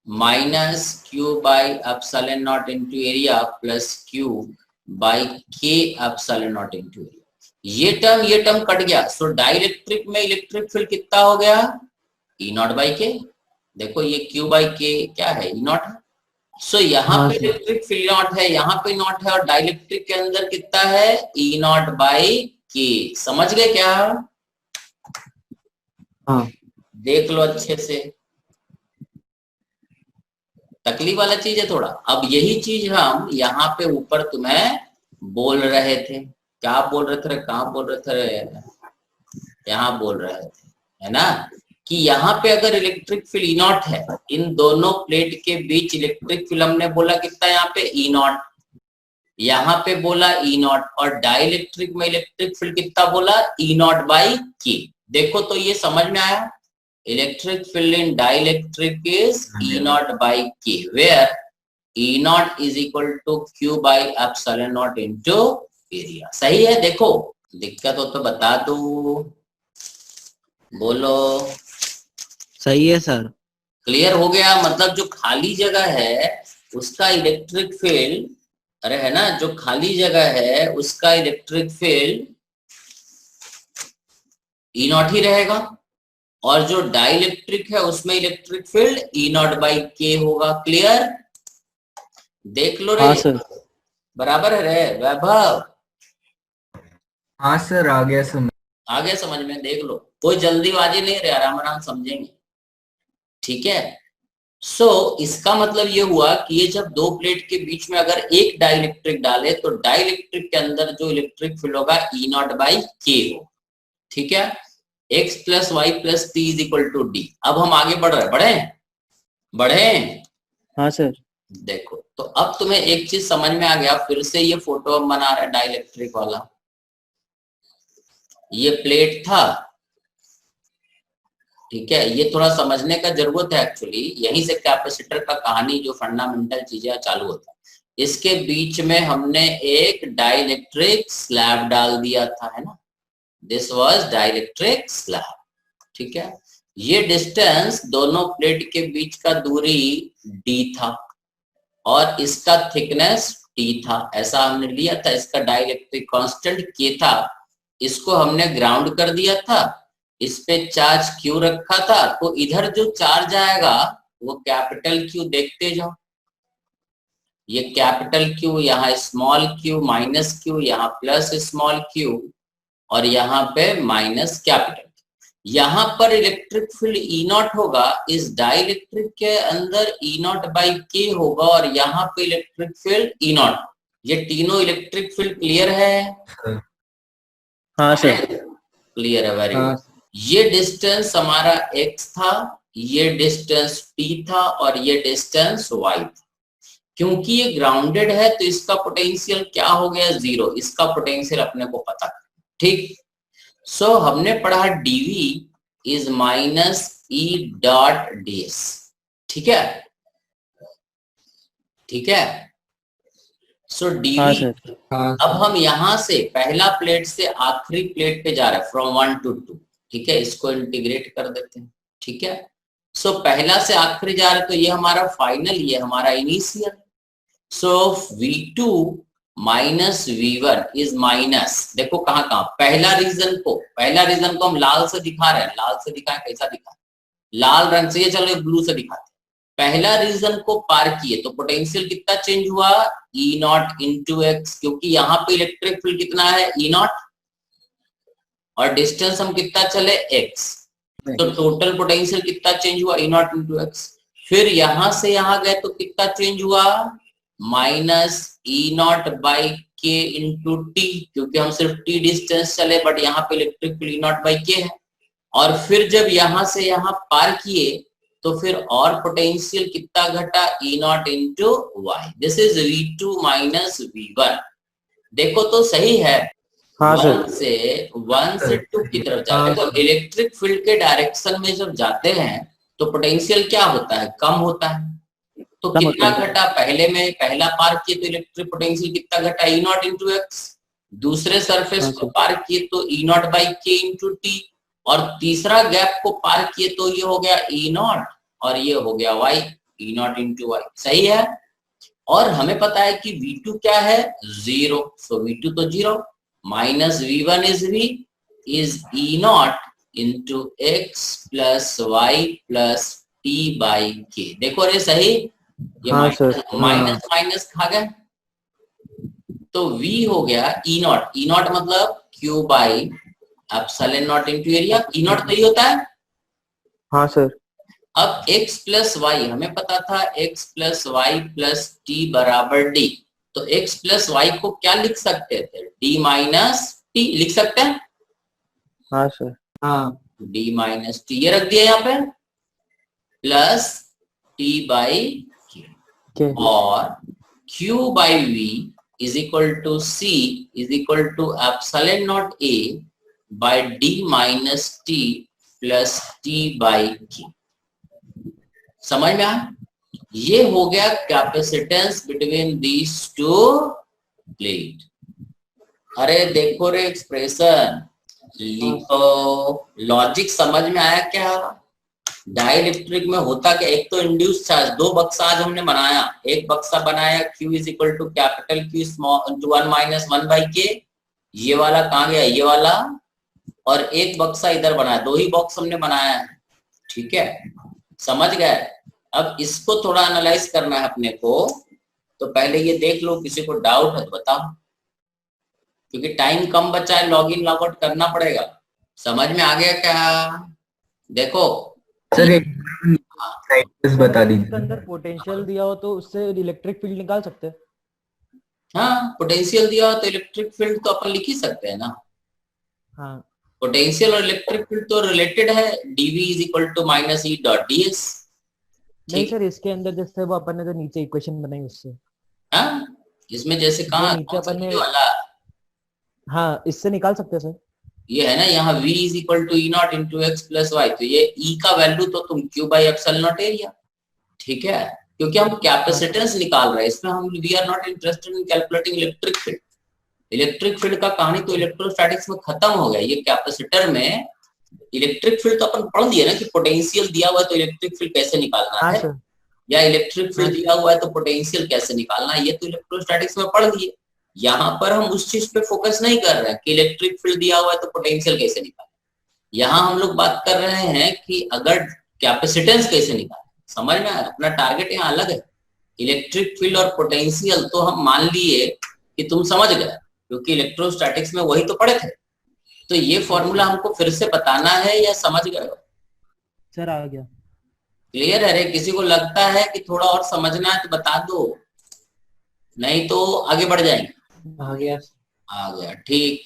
Minus Q by epsilon naught into area plus Q by के एप्सिलॉन नॉट इनटू एरिया। ये टर्म कट गया। सो डाइलेक्ट्रिक में इलेक्ट्रिक फील्ड कितना हो गया, ई नॉट बाई के। देखो ये क्यू बाई के क्या है, ई नॉट है। सो यहाँ पे इलेक्ट्रिक फील्ड नॉट है, यहाँ पे नॉट है, और डाइलेक्ट्रिक के अंदर कितना है, ई नॉट बाई के। समझ गए क्या? हाँ। देख लो अच्छे से, तकलीफ वाला चीज है थोड़ा। अब यही चीज हम यहाँ पे ऊपर तुम्हें बोल रहे थे, क्या बोल रहे थे, कहाँ बोल रहे थे, यहाँ बोल रहे थे, है ना, कि यहाँ पे अगर इलेक्ट्रिक फील्ड ई नॉट है, इन दोनों प्लेट के बीच इलेक्ट्रिक फील्ड हमने बोला कितना, यहाँ पे ई नॉट, यहाँ पे बोला ई नॉट, और डाइलेक्ट्रिक में इलेक्ट्रिक फील्ड कितना बोला, ई नॉट बाई के। देखो तो ये समझ में आया, electric field in dielectric is E naught by K, where E naught is equal to Q by epsilon naught into area. सही है? देखो दिक्कत हो तो बता दो, बोलो। सही है सर। क्लियर हो गया? मतलब जो खाली जगह है उसका इलेक्ट्रिक फील्ड, अरे है ना, जो खाली जगह है उसका इलेक्ट्रिक फील्ड ई नॉट ही रहेगा, और जो डाइलेक्ट्रिक है उसमें electric field E naught by के होगा। क्लियर? देख लो रे। हाँ सर। बराबर है रे वैभव? हाँ सर, आ गया समझ। आ गया समझ में? देख लो, कोई जल्दीबाजी नहीं रे, आराम आराम समझेंगे, ठीक है। सो इसका मतलब ये हुआ कि ये जब दो प्लेट के बीच में अगर एक डाइलेक्ट्रिक डाले तो डाइलेक्ट्रिक के अंदर जो इलेक्ट्रिक फील्ड होगा ई नॉट बाई के हो, ठीक है। x plus y plus t is equal to d. अब हम आगे बढ़ रहे, बढ़े। हाँ सर। देखो तो अब तुम्हें एक चीज समझ में आ गया, फिर से ये फोटो हम बना रहे हैं डाइलेक्ट्रिक वाला। ये प्लेट था, ठीक है, ये थोड़ा समझने का जरूरत है एक्चुअली, यहीं से कैपेसिटर का कहानी जो फंडामेंटल चीजें चालू होता है। इसके बीच में हमने एक डाइलेक्ट्रिक स्लैब डाल दिया था, है ना, दिस वाज डाइलेक्ट्रिक स्लैब, ठीक है। ये डिस्टेंस दोनों प्लेट के बीच का दूरी d था और इसका थिकनेस t था, ऐसा हमने लिया था। इसका डाइलेक्ट्रिक कांस्टेंट k था, इसको हमने ग्राउंड कर दिया था, इस पे चार्ज q रखा था, तो इधर जो चार्ज आएगा वो कैपिटल Q, देखते जाओ, ये कैपिटल Q, यहाँ स्मॉल q, माइनस q, यहाँ प्लस स्मॉल q, और यहाँ पे माइनस कैपिटल। यहाँ पर इलेक्ट्रिक फील्ड ई नॉट होगा, इस डाइलेक्ट्रिक के अंदर ई नॉट बाई के होगा, और यहाँ पे इलेक्ट्रिक फील्ड ई नॉट। ये तीनों इलेक्ट्रिक फील्ड क्लियर है? हाँ सर। क्लियर है, वेरी गुड। ये डिस्टेंस हमारा x था, ये डिस्टेंस t था, और ये डिस्टेंस y था। क्योंकि ये ग्राउंडेड है तो इसका पोटेंशियल क्या हो गया, 0। इसका पोटेंशियल अपने को पता, ठीक। सो हमने पढ़ा dv is minus e dot ds, ठीक है, ठीक है। सो dv, हाँ सर। अब हम यहां से पहला प्लेट से आखिरी प्लेट पे जा रहे हैं, फ्रॉम 1 to 2, ठीक है, इसको इंटीग्रेट कर देते हैं, ठीक है। सो पहला से आखिरी जा रहे, तो ये हमारा फाइनल, ये हमारा initial. So v2 minus v1 is minus, देखो कहाँ कहाँ, पहला रीजन को हम लाल से दिखा रहे हैं, लाल से दिखाएं, कैसा दिखा, लाल रंग से, ये चलो ब्लू से दिखाते। पहला रीजन को पार किए तो पोटेंशियल कितना चेंज हुआ, ई नॉट इंटू एक्स, क्योंकि यहाँ पे इलेक्ट्रिक फील्ड कितना है, ई नॉट, और डिस्टेंस हम कितना चले, एक्स, तो टोटल पोटेंशियल कितना चेंज हुआ, ई नॉट इंटू एक्स। फिर यहां से यहां गए तो कितना चेंज हुआ, minus E naught by k into T, क्योंकि हम सिर्फ टी डिस्टेंस चले, बट यहाँ पे electric field E naught by के है। और फिर जब यहां से यहां पार किए तो फिर और पोटेंशियल कितना घटा, E not into Y, this is v2 minus v1। देखो तो सही है, हाँ सर। 1 से 2 की तरफ जाते हैं, तो इलेक्ट्रिक फील्ड के डायरेक्शन में जब जाते हैं तो पोटेंशियल क्या होता है, कम होता है। तो कितना घटा, पहले में पहला पार किए तो इलेक्ट्रिक पोटेंशियल कितना घटा, ई नॉट इंटू एक्स। दूसरे सरफेस को पार किए तो ई naught by k into T, और तीसरा गैप को पार किए तो ये हो गया ई नॉट और ये हो गया y, e not into y, सही है। और हमें पता है कि V2 क्या है, 0, सो V2 तो 0 minus V1 is V is E not into x plus y plus t by k. देखो अरे सही, ये हाँ सर, माइनस माइनस खा गए तो V हो गया ई नॉट, ई नॉट मतलब Q by epsilon nought into area, E not तो ये होता है। हाँ सर, अब x प्लस वाई हमें पता था, x plus y plus t बराबर डी, तो x प्लस वाई को क्या लिख सकते थे, d माइनस टी लिख सकते हैं, हाँ सर, हाँ d माइनस टी ये रख दिया यहाँ पे प्लस t बाई के और q by v is equal to c is equal to epsilon nought a by d minus t plus t by k. समझ में आया? ये हो गया capacitance between these two plate. अरे देखो रे एक्सप्रेशन लिखो, लॉजिक समझ में आया क्या? डाइलेक्ट्रिक में होता क्या, एक तो इंड्यूस चार्ज, दो बक्सा आज हमने बनाया, एक बक्सा बनाया Q is equal to capital Q small into 1 minus 1 by k, ये वाला कहाँ गया, ये वाला, और एक बक्सा इधर बनाया, दो ही बॉक्स हमने बनाया है, ठीक है, समझ गए। अब इसको थोड़ा एनालाइज करना है अपने को, तो पहले ये देख लो, किसी को डाउट है तो बताओ, क्योंकि टाइम कम बचा है, लॉग इन लॉग आउट करना पड़ेगा। समझ में आ गया क्या? देखो सर एक बता दीजिए। इसके अंदर पोटेंशियल दिया हो तो उससे इलेक्ट्रिक फील्ड निकाल सकते हैं। हाँ, पोटेंशियल दिया हो तो इलेक्ट्रिक फील्ड तो अपन लिख ही सकते हैं ना। हाँ पोटेंशियल और इलेक्ट्रिक फील्ड तो रिलेटेड है, dv is equal to minus e dot ds। नहीं ठीक, सर, इसके अंदर जैसे वो अपन ने जो नीचे इक्वेशन बनाई उससे, हाँ इसमें जैसे कहा नीचे अपन ने, वाला हाँ इससे निकाल सकते हैं सर। ये है ना, यहाँ v is equal to E not into x plus y, तो ये e का वैल्यू तो तुम q by epsilon not area, ठीक है, क्योंकि हम कैपेसिटेंस निकाल रहे हैं, इसमें हम we are not interested in calculating electric field. Electric field का कहानी तो इलेक्ट्रोस्टैटिक्स में खत्म हो गया। ये कैपेसिटर में इलेक्ट्रिक फील्ड तो अपन पढ़ दिए ना कि पोटेंशियल दिया हुआ है तो इलेक्ट्रिक फील्ड कैसे निकालना हाँ है, सर, या इलेक्ट्रिक फील्ड दिया हुआ है तो पोटेंशियल कैसे निकालना है, ये तो इलेक्ट्रोस्टैटिक्स में पढ़ दिए। यहाँ पर हम उस चीज पे फोकस नहीं कर रहे हैं कि इलेक्ट्रिक फील्ड दिया हुआ है तो पोटेंशियल कैसे निकालना। यहाँ हम लोग बात कर रहे हैं कि अगर कैपेसिटेंस कैसे निकालना। समझ में आया? अपना टारगेट यहाँ अलग है। इलेक्ट्रिक फील्ड और पोटेंशियल तो हम मान लिए कि तुम समझ गए, क्योंकि इलेक्ट्रोस्टैटिक्स में वही तो पढ़े थे। तो ये फॉर्मूला हमको फिर से बताना है या समझ गए? सर आ गया। क्लियर है रे? किसी को लगता है कि थोड़ा और समझना है तो बता दो, नहीं तो आगे बढ़ जाएंगे। आ गया। आ गया, ठीक।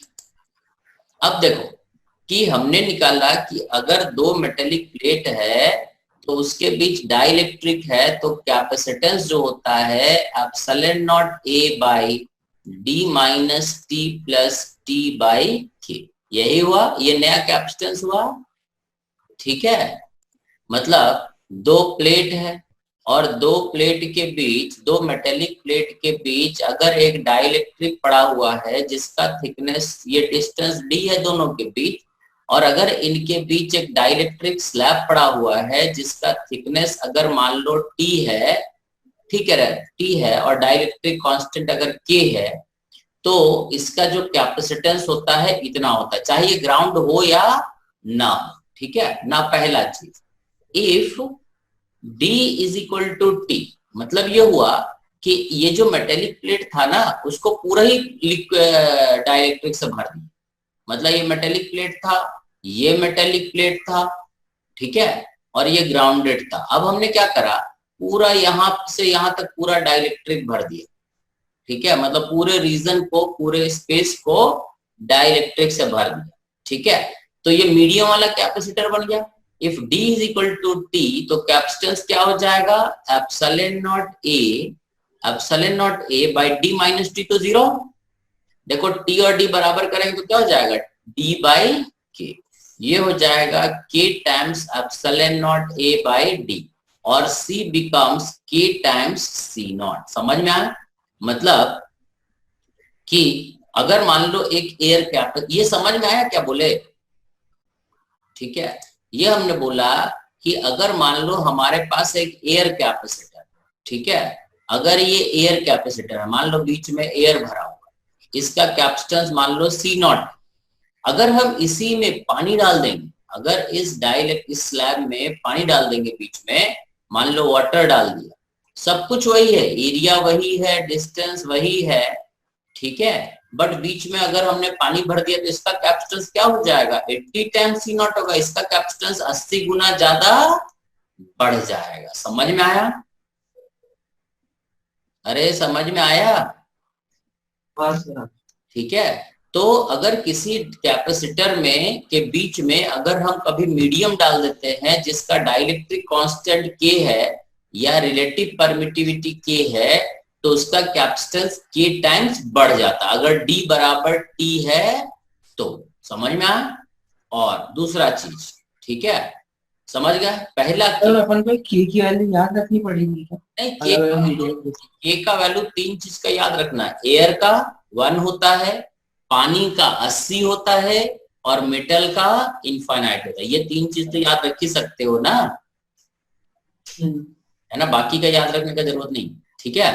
अब देखो कि हमने निकाला कि अगर दो मेटेलिक प्लेट है तो उसके बीच डाइलेक्ट्रिक है, तो कैपेसिटेंस जो होता है epsilon nought a by D minus t plus t by के, यही हुआ, ये नया कैपेसिटेंस हुआ, ठीक है। मतलब दो प्लेट है और दो प्लेट के बीच, दो मेटेलिक प्लेट के बीच अगर एक डाइलेक्ट्रिक पड़ा हुआ है जिसका थिकनेस, ये डिस्टेंस d है दोनों के बीच, और अगर इनके बीच एक डाइलेक्ट्रिक स्लैब पड़ा हुआ है जिसका थिकनेस अगर मान लो t है, ठीक है, t है, और डाइलेक्ट्रिक कांस्टेंट अगर k है, तो इसका जो कैपेसिटेंस होता है इतना होता है, चाहे ग्राउंड हो या ना हो, ठीक है ना। पहला चीज, if d is equal to t, मतलब ये हुआ कि ये जो मेटेलिक प्लेट था ना उसको पूरा ही डाइलेक्ट्रिक से भर दिया। मतलब ये मेटेलिक प्लेट था, ये मेटेलिक प्लेट था, ठीक है, और ये ग्राउंडेड था। अब हमने क्या करा, पूरा यहां से यहां तक पूरा डाइलेक्ट्रिक भर दिया, ठीक है, मतलब पूरे रीजन को, पूरे स्पेस को डाइलेक्ट्रिक से भर दिया, ठीक है। तो ये मीडियम वाला कैपेसिटर बन गया। If d is equal to t, तो कैपेसिटेंस क्या हो जाएगा, epsilon nought a by d minus t, तो 0। देखो t और d बराबर करेंगे तो क्या हो जाएगा, d बाई k, ये हो जाएगा k times epsilon nought a by d, और c becomes k times c not. समझ में आया? मतलब कि अगर मान लो एक एयर कैपेसिटर, ये समझ में आया क्या बोले? ठीक है। ये हमने बोला कि अगर मान लो हमारे पास एक एयर कैपेसिटर, ठीक है, अगर ये एयर कैपेसिटर है, मान लो बीच में एयर भरा हुआ, इसका कैपेसिटेंस मान लो C0, अगर हम इसी में पानी डाल देंगे, अगर इस स्लैब में पानी डाल देंगे, बीच में मान लो वाटर डाल दिया, सब कुछ वही है, एरिया वही है, डिस्टेंस वही है, ठीक है, बट बीच में अगर हमने पानी भर दिया तो इसका कैपेसिटेंस क्या हो जाएगा, 80 टाइम्स C0 होगा, इसका कैपेसिटेंस 80 गुना ज्यादा बढ़ जाएगा। समझ में आया? अरे समझ में आया? ठीक है। तो अगर किसी कैपेसिटर में के बीच में अगर हम कभी मीडियम डाल देते हैं जिसका डाइलेक्ट्रिक कांस्टेंट K है या रिलेटिव परमिटिविटी K है, तो उसका कैपेसिटेंस K टाइम्स बढ़ जाता अगर D बराबर T है तो। समझ में आया? और दूसरा चीज, ठीक है, समझ गया? पहला अपन को K की वैल्यू याद रखनी पड़ेगी क्या? नहीं, K का वैल्यू 3 चीज का याद रखना है, एयर का 1 होता है, पानी का 80 होता है और मेटल का इनफाइनाइट होता है। ये 3 चीज तो याद रख ही सकते हो ना, है ना, बाकी का याद रखने का जरूरत नहीं, ठीक है,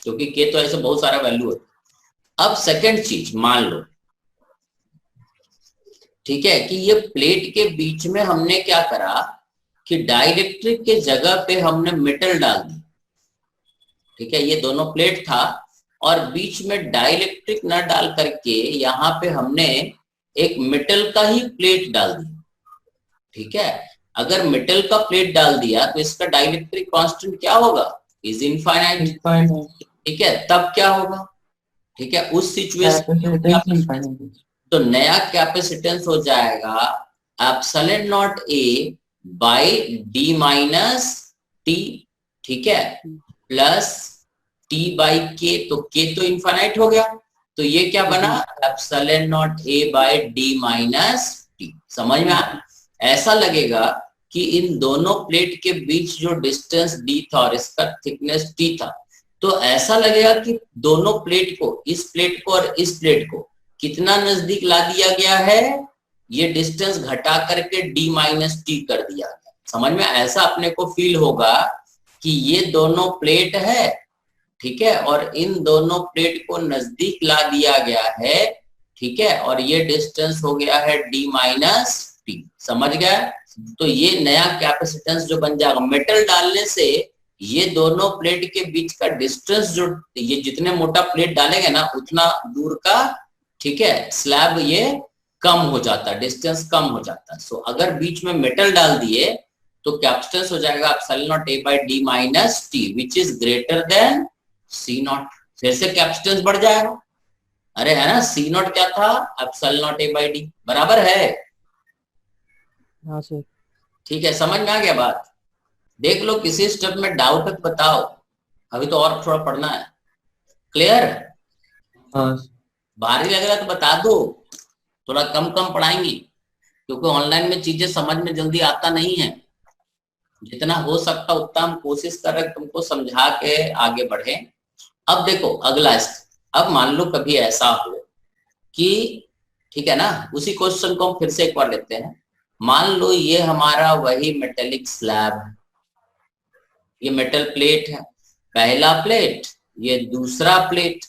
क्योंकि के तो ऐसे बहुत सारा वैल्यू है। अब सेकंड चीज मान लो, ठीक है, कि ये प्लेट के बीच में हमने क्या करा कि डाइलेक्ट्रिक के जगह पे हमने मेटल डाल दी, ठीक है, ये दोनों प्लेट था और बीच में डाइलेक्ट्रिक न डाल करके यहाँ पे हमने एक मेटल का ही प्लेट डाल दिया, ठीक है। अगर मेटल का प्लेट डाल दिया तो इसका डाइलेक्ट्रिक कांस्टेंट क्या होगा, इज इनफाइनाइट, ठीक है, तब क्या होगा, ठीक है, उस सिचुएशन तो नया कैपेसिटेंस हो जाएगा epsilon nought A by D minus T, ठीक है, प्लस T बाई K, तो K तो इनफाइनाइट हो गया, तो ये क्या बना epsilon nought A by D minus T। समझ में आया? ऐसा लगेगा कि इन दोनों प्लेट के बीच जो डिस्टेंस D था और इसका थिकनेस T था, तो ऐसा लगेगा कि दोनों प्लेट को, इस प्लेट को और इस प्लेट को कितना नजदीक ला दिया गया है, ये डिस्टेंस घटा करके D माइनस T कर दिया गया। समझ में? ऐसा अपने को फील होगा कि ये दोनों प्लेट है, ठीक है, और इन दोनों प्लेट को नजदीक ला दिया गया है, ठीक है, और ये डिस्टेंस हो गया है D माइनस T। समझ गया? तो ये नया कैपेसिटेंस जो बन जाएगा, मेटल डालने से ये दोनों प्लेट के बीच का डिस्टेंस, जो ये जितने मोटा प्लेट डालेंगे ना उतना दूर का, ठीक है, स्लैब ये कम हो जाता है, डिस्टेंस कम हो जाता है। सो अगर बीच में मेटल डाल दिए तो कैपेसिटेंस हो जाएगा epsilon nought A by D minus T which is greater than C0। फिर से कैपेसिटेंस बढ़ जाएगा। अरे है ना, C0 क्या था, epsilon nought A by D बराबर है। हाँ सर। ठीक है, समझ में आ गया बात? देख लो किसी स्टेप में डाउट है बताओ, अभी तो और थोड़ा पढ़ना है। क्लियर? हाँ। भारी लग रहा है तो बता दो, थोड़ा कम कम पढ़ाएंगे क्योंकि ऑनलाइन में चीजें समझ में जल्दी आता नहीं है। जितना हो सकता उतना हम कोशिश कर रहे तुमको समझा के आगे बढ़े। अब देखो अगला स्टेप। अब मान लो कभी ऐसा हो कि, ठीक है ना, उसी क्वेश्चन को हम फिर से एक बार लेते हैं। मान लो ये हमारा वही मेटेलिक स्लैब है, ये मेटल प्लेट है, पहला प्लेट, ये दूसरा प्लेट,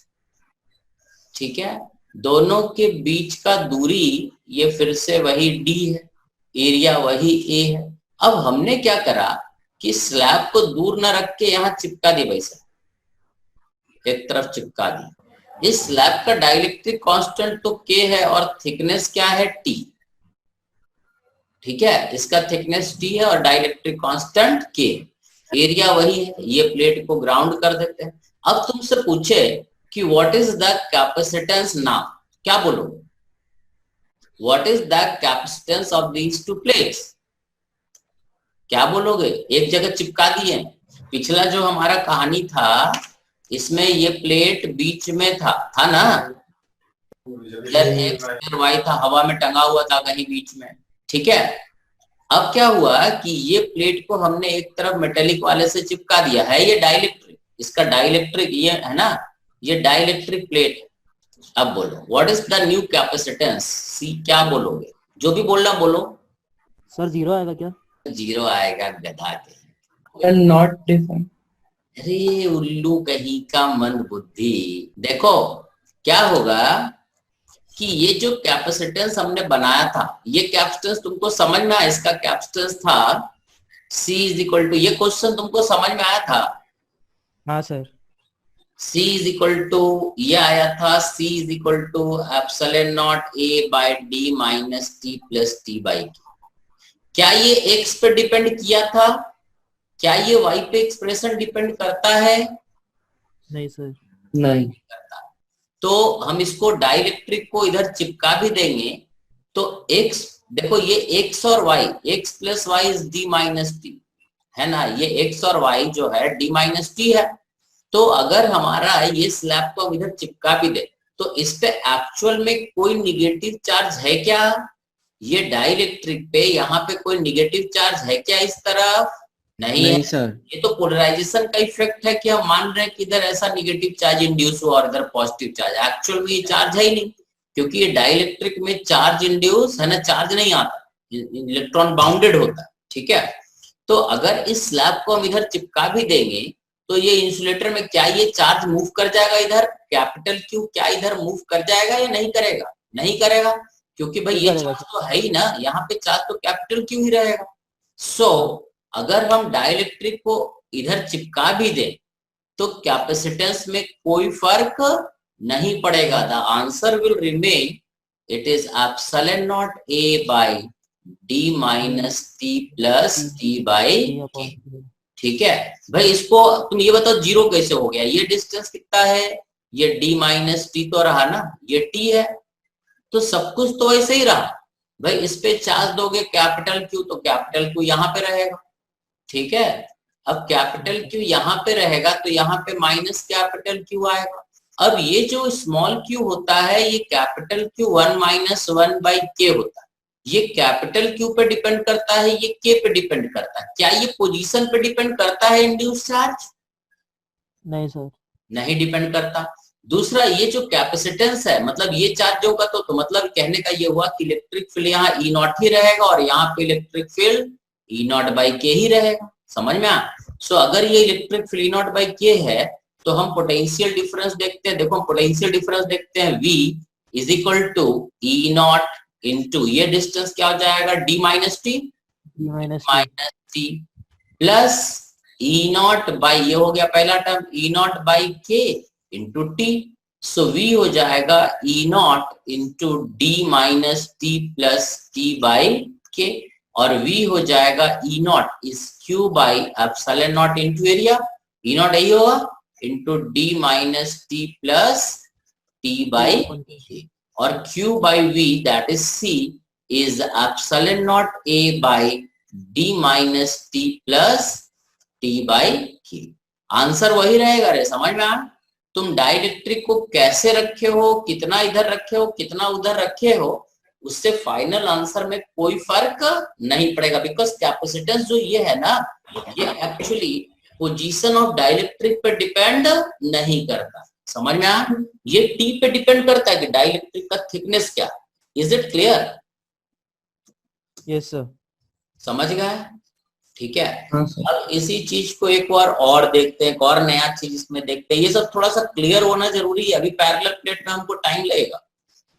ठीक है, दोनों के बीच का दूरी ये फिर से वही D है, एरिया वही A है। अब हमने क्या करा कि स्लैब को दूर ना रख के यहाँ चिपका दी, वैसे एक तरफ चिपका दी। इस स्लैब का डाइलेक्ट्रिक कांस्टेंट तो K है और थिकनेस क्या है T, ठीक है, इसका थिकनेस T है और डाइलेक्ट्रिक कांस्टेंट K, एरिया वही है। ये प्लेट को ग्राउंड कर देते हैं। अब तुमसे पूछे कि what is the capacitance now, क्या बोलोगे? What is the capacitance of these two plates, क्या बोलोगे? एक जगह चिपका दिए। पिछला जो हमारा कहानी था इसमें ये प्लेट बीच में था ना, इधर X इधर Y था, हवा में टंगा हुआ था कहीं बीच में, ठीक है। अब क्या हुआ कि ये प्लेट को हमने एक तरफ मेटेलिक वाले से चिपका दिया है, ये डाइलेक्ट्रिक, इसका डाइलेक्ट्रिक ये है ना, ये डाइलेक्ट्रिक प्लेट है। अब बोलो what is the new capacitance C, क्या बोलोगे? जो भी बोलना बोलो। सर 0 आएगा क्या? 0 आएगा गधा के। Not defined. अरे उल्लू कहीं का मंद बुद्धि। देखो क्या होगा कि ये जो कैपेसिटेंस हमने बनाया था, ये कैपेसिटेंस तुमको समझ में आया? इसका कैपेसिटेंस था C इज इक्वल टू, ये क्वेश्चन तुमको समझ में आया था? हाँ sir. C is equal to ये आया था, C is equal to epsilon nought A by D minus T plus T by Q। क्या ये X पे डिपेंड किया था? क्या ये Y पे एक्सप्रेशन डिपेंड करता है? नहीं सर। नहीं। तो हम इसको डाइलेक्ट्रिक को इधर चिपका भी देंगे तो x, देखो ये x और y, x plus y is d minus t, है ना? ये x और y जो है d माइनस टी है। तो अगर हमारा ये स्लैब को हम इधर चिपका भी दे तो इस पे एक्चुअल में कोई निगेटिव चार्ज है क्या? ये डाइलेक्ट्रिक पे यहाँ पे कोई निगेटिव चार्ज है क्या इस तरफ? नहीं है सर। ये तो पोलराइजेशन का इफेक्ट है कि हम मान रहे हैं कि इधर ऐसा निगेटिव चार्ज इंड्यूस हुआ और इधर पॉजिटिव चार्ज। एक्चुअल में ये चार्ज है ही नहीं, क्योंकि ये डाइलेक्ट्रिक में चार्ज इंड्यूस है ना, चार्ज नहीं आता, इलेक्ट्रॉन बाउंडेड होता है, ठीक है? तो अगर इस स्लैब को हम इधर चिपका भी देंगे तो ये इंसुलेटर में क्या ये चार्ज मूव कर जाएगा इधर? कैपिटल क्यू क्या इधर मूव कर जाएगा या नहीं करेगा? नहीं करेगा, क्योंकि भाई ये चार्ज तो है ही ना, यहाँ पे चार्ज तो कैपिटल क्यू ही रहेगा। सो अगर हम डाइलेक्ट्रिक को इधर चिपका भी दें तो कैपेसिटेंस में कोई फर्क नहीं पड़ेगा। The answer will remain, it is epsilon nought A by D minus T plus T by K। ठीक है भाई, इसको तुम ये बताओ 0 कैसे हो गया? ये डिस्टेंस कितना है? ये D माइनस T तो रहा ना, ये T है, तो सब कुछ तो ऐसे ही रहा भाई। इस पे चार्ज दोगे कैपिटल Q तो कैपिटल Q यहाँ पे रहेगा, ठीक है? अब कैपिटल Q यहाँ पे रहेगा तो यहाँ पे माइनस कैपिटल Q आएगा। अब ये जो स्मॉल q होता है ये capital Q 1 minus 1 by K होता है। ये कैपिटल Q पे डिपेंड करता है, ये K पे डिपेंड करता है। क्या ये पोजीशन पे डिपेंड करता है इंड्यूस चार्ज? नहीं सर। नहीं डिपेंड करता। दूसरा, ये जो कैपेसिटेंस है, मतलब ये चार्ज होगा तो मतलब कहने का ये हुआ कि इलेक्ट्रिक फील्ड यहाँ E नॉट ही रहेगा और यहाँ पे electric field E nought by K ही रहेगा। समझ में आया? सो अगर ये electric field E nought by K है तो हम पोटेंशियल डिफरेंस देखते हैं। देखो पोटेंशियल डिफरेंस देखते हैं, V is equal to E nought into ये डिस्टेंस क्या हो जाएगा? D minus t plus E nought by, ये हो गया पहला term, E nought by K into t. So V हो जाएगा E nought into D minus t plus T by K, और V हो जाएगा E nought is Q by epsilon nought into area, E nought यही होगा, into D minus t plus T by K, और Q by V that is C is epsilon nought A by D minus T plus T by K। Answer वही रहेगा रे, समझ में आ? तुम डाइलेक्ट्रिक को कैसे रखे हो, कितना इधर रखे हो, कितना उधर रखे हो, उससे फाइनल आंसर में कोई फर्क नहीं पड़ेगा। बिकॉज कैपेसिटेंस जो ये है ना, ये एक्चुअली पोजीशन ऑफ डाइलेक्ट्रिक पे डिपेंड नहीं करता। समझ में आ? ये टी पे डिपेंड करता है कि डाइलेक्ट्रिक का थिकनेस क्या। Is it clear? Yes sir. समझ गए? ठीक है। हाँ सर। अब इसी चीज को एक बार और देखते हैं, एक और नया चीज इसमें देखते हैं। ये सब थोड़ा सा क्लियर होना जरूरी है। अभी पैरेलल प्लेट में हमको टाइम लगेगा,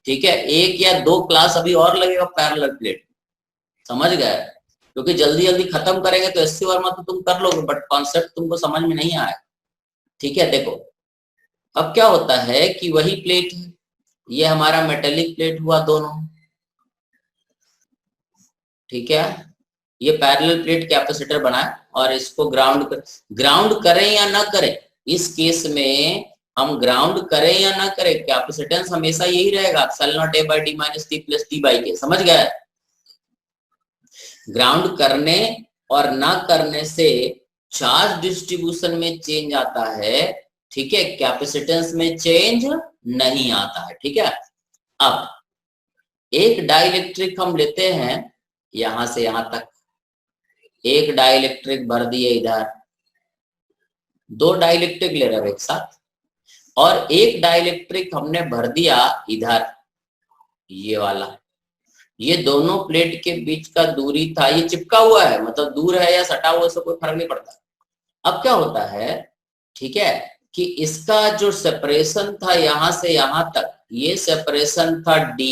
ठीक है? 1 या 2 क्लास अभी और लगेगा पैरेलल प्लेट, समझ गए? क्योंकि जल्दी जल्दी खत्म करेंगे तो एससी वर्मा तो तुम कर लोगे, बट कॉन्सेप्ट तुमको समझ में नहीं आएगा, ठीक है? देखो अब क्या होता है कि वही प्लेट है, ये हमारा मेटेलिक प्लेट हुआ दोनों, ठीक है? ये पैरेलल प्लेट कैपेसिटर बनाए और इसको ग्राउंड करें या ना करें, इस केस में हम ग्राउंड करें या ना करें, कैपेसिटेंस हमेशा यही रहेगा, epsilon nought A by D minus T plus T by K। समझ गए? ग्राउंड करने और ना करने से चार्ज डिस्ट्रीब्यूशन में चेंज आता है, ठीक है? कैपेसिटेंस में चेंज नहीं आता है, ठीक है? अब एक डाइलेक्ट्रिक हम लेते हैं यहां से यहां तक, एक डाइलेक्ट्रिक भर दिए इधर, 2 डाइलेक्ट्रिक ले रहे एक साथ, और एक डाइलेक्ट्रिक हमने भर दिया इधर, ये वाला, ये दोनों प्लेट के बीच का दूरी था, ये चिपका हुआ है, मतलब दूर है या सटा हुआ, इससे कोई फर्क नहीं पड़ता। अब क्या होता है, ठीक है, कि इसका जो सेपरेशन था यहां से यहां तक, ये सेपरेशन था d,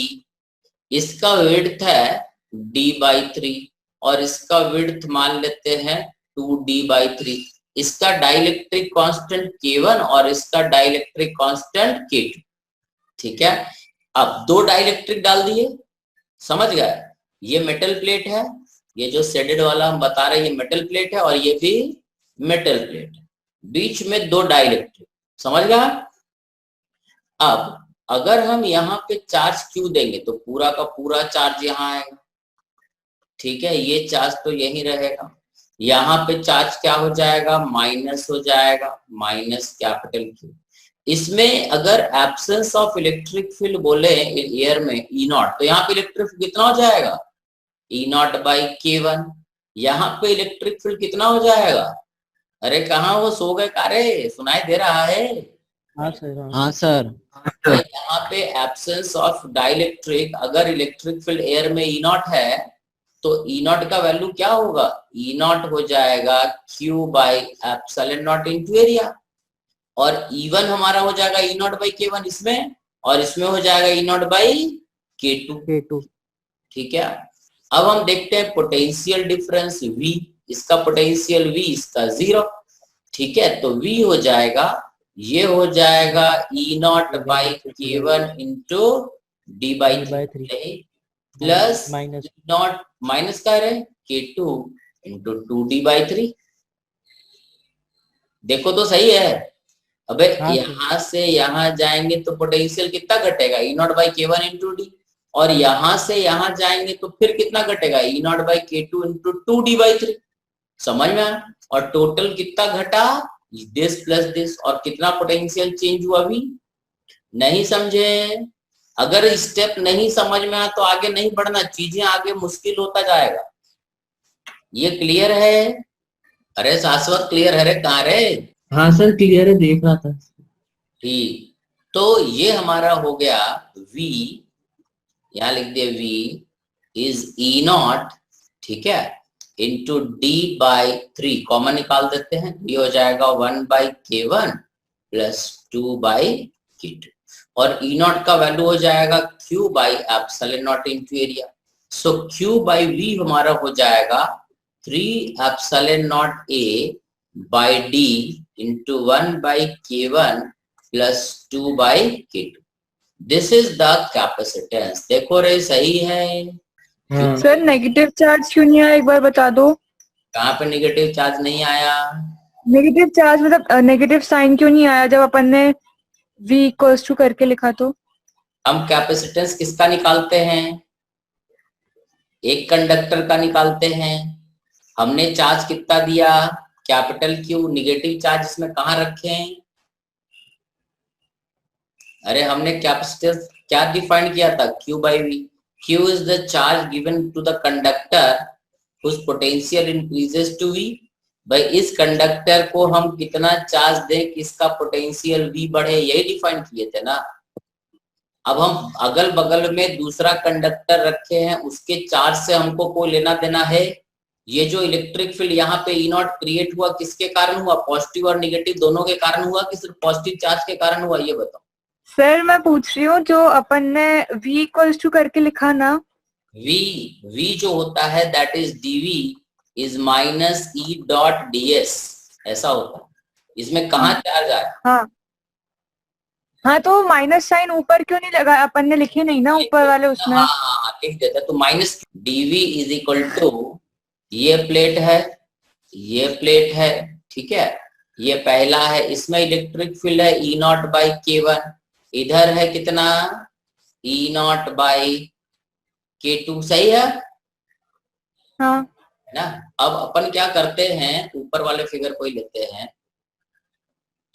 इसका विड्थ है d/3 और इसका विड्थ मान लेते हैं 2d/3। इसका डाइलेक्ट्रिक कांस्टेंट K1 और इसका डाइलेक्ट्रिक कांस्टेंट K2, ठीक है। अब दो डाइलेक्ट्रिक डाल दिए, समझ गए, ये मेटल प्लेट है, ये जो शेडेड वाला हम बता रहे हैं ये मेटल प्लेट है और ये भी मेटल प्लेट है, बीच में दो डाइलेक्ट्रिक, समझ गया। अब अगर हम यहाँ पे चार्ज Q देंगे तो पूरा का पूरा चार्ज यहाँ आएगा, ठीक है, ये चार्ज तो यही रहेगा। यहाँ पे चार्ज क्या हो जाएगा, माइनस हो जाएगा, माइनस कैपिटल Q। इसमें अगर एब्सेंस ऑफ इलेक्ट्रिक फील्ड बोले एयर में E0, तो यहाँ पे इलेक्ट्रिक फील्ड कितना हो जाएगा, E0/K1। यहाँ पे इलेक्ट्रिक फील्ड कितना हो जाएगा, अरे कहाँ वो सो गए, कारे सुनाई दे रहा है। हाँ सर, हाँ सर। तो यहाँ पे एब्सेंस ऑफ डाइलेक्ट्रिक, अगर इलेक्ट्रिक फील्ड एयर में E0 है तो E0 का वैल्यू क्या होगा, E0 हो जाएगा Q/ε0 इंटू एरिया, और E1 हमारा हो जाएगा E0/K1 इसमें, और इसमें हो जाएगा E0/K2, ठीक है। अब हम देखते हैं पोटेंशियल डिफरेंस V, इसका पोटेंशियल V, इसका 0, ठीक है। तो V हो जाएगा, ये हो जाएगा E0/K1 into d/3 plus not minus का है K2 इंटू 2d/3। देखो तो सही है। अबे यहाँ से यहाँ जाएंगे तो पोटेंशियल कितना घटेगा, E0/K1 इंटू डी, और यहाँ से यहाँ जाएंगे तो फिर कितना घटेगा, E0/K2 इंटू 2d/3, समझ में आया। और टोटल कितना घटा, दिस प्लस दिस, और कितना पोटेंशियल चेंज हुआ अभी नहीं समझे। अगर स्टेप नहीं समझ में आया तो आगे नहीं बढ़ना, चीजें आगे मुश्किल होता जाएगा। ये क्लियर है, अरे शाश्वत क्लियर है रे, कहाँ रे। हाँ सर क्लियर है, देख रहा था। ठीक, तो ये हमारा हो गया V, यहाँ लिख दिया V इज E0, ठीक है, इंटू d/3, कॉमन निकाल देते हैं, ये हो जाएगा 1/K1 प्लस 2/K2, और E0 का वैल्यू हो जाएगा Q/ε0 इंटू एरिया। सो Q/V हमारा हो जाएगा 3ε0A/d into 1/K1 plus 2/K2। This is the capacitance. देखो रे सही है। सर नेगेटिव चार्ज क्यों नहीं आया, एक बार बता दो। कहाँ पे नेगेटिव चार्ज नहीं आया, नेगेटिव चार्ज मतलब नेगेटिव साइन क्यों नहीं आया जब अपन ने V इक्वल्स टू करके लिखा तो। हम कैपेसिटेंस किसका निकालते हैं, एक कंडक्टर का निकालते हैं। हमने चार्ज कितना दिया, कैपिटल Q, निगेटिव चार्ज इसमें कहाँ रखें, अरे हमने कैपेसिटेंस क्या डिफाइन किया था, Q/V। Q is the charge given to the conductor whose potential increases to V। भाई इस कंडक्टर को हम कितना चार्ज दें कि इसका पोटेंशियल V बढ़े, यही डिफाइन किए थे ना। अब हम अगल बगल में दूसरा कंडक्टर रखे हैं, उसके चार्ज से हमको कोई लेना देना है। ये जो इलेक्ट्रिक फील्ड यहाँ पे E0 क्रिएट हुआ किसके कारण हुआ, पॉजिटिव और निगेटिव दोनों के कारण हुआ कि सिर्फ पॉजिटिव चार्ज के कारण हुआ, ये बताओ। सर मैं पूछ रही हूँ जो अपन ने V इक्वल्स टू करके लिखा ना, V जो होता है that is dV is minus E.ds, ऐसा होता है। इसमें कहाँ चार्ज आया, हाँ हाँ, तो माइनस साइन ऊपर क्यों नहीं लगा, अपन ने लिखे नहीं ना ऊपर वाले उसमें। हाँ लिख देता, तो minus dV is equal to, ये प्लेट है, ये प्लेट है, ठीक है, ये पहला है, इसमें इलेक्ट्रिक फील्ड है E0/K1, इधर है कितना E0/K2, सही है हाँ है ना। अब अपन क्या करते हैं, ऊपर वाले फिगर को ही लेते हैं,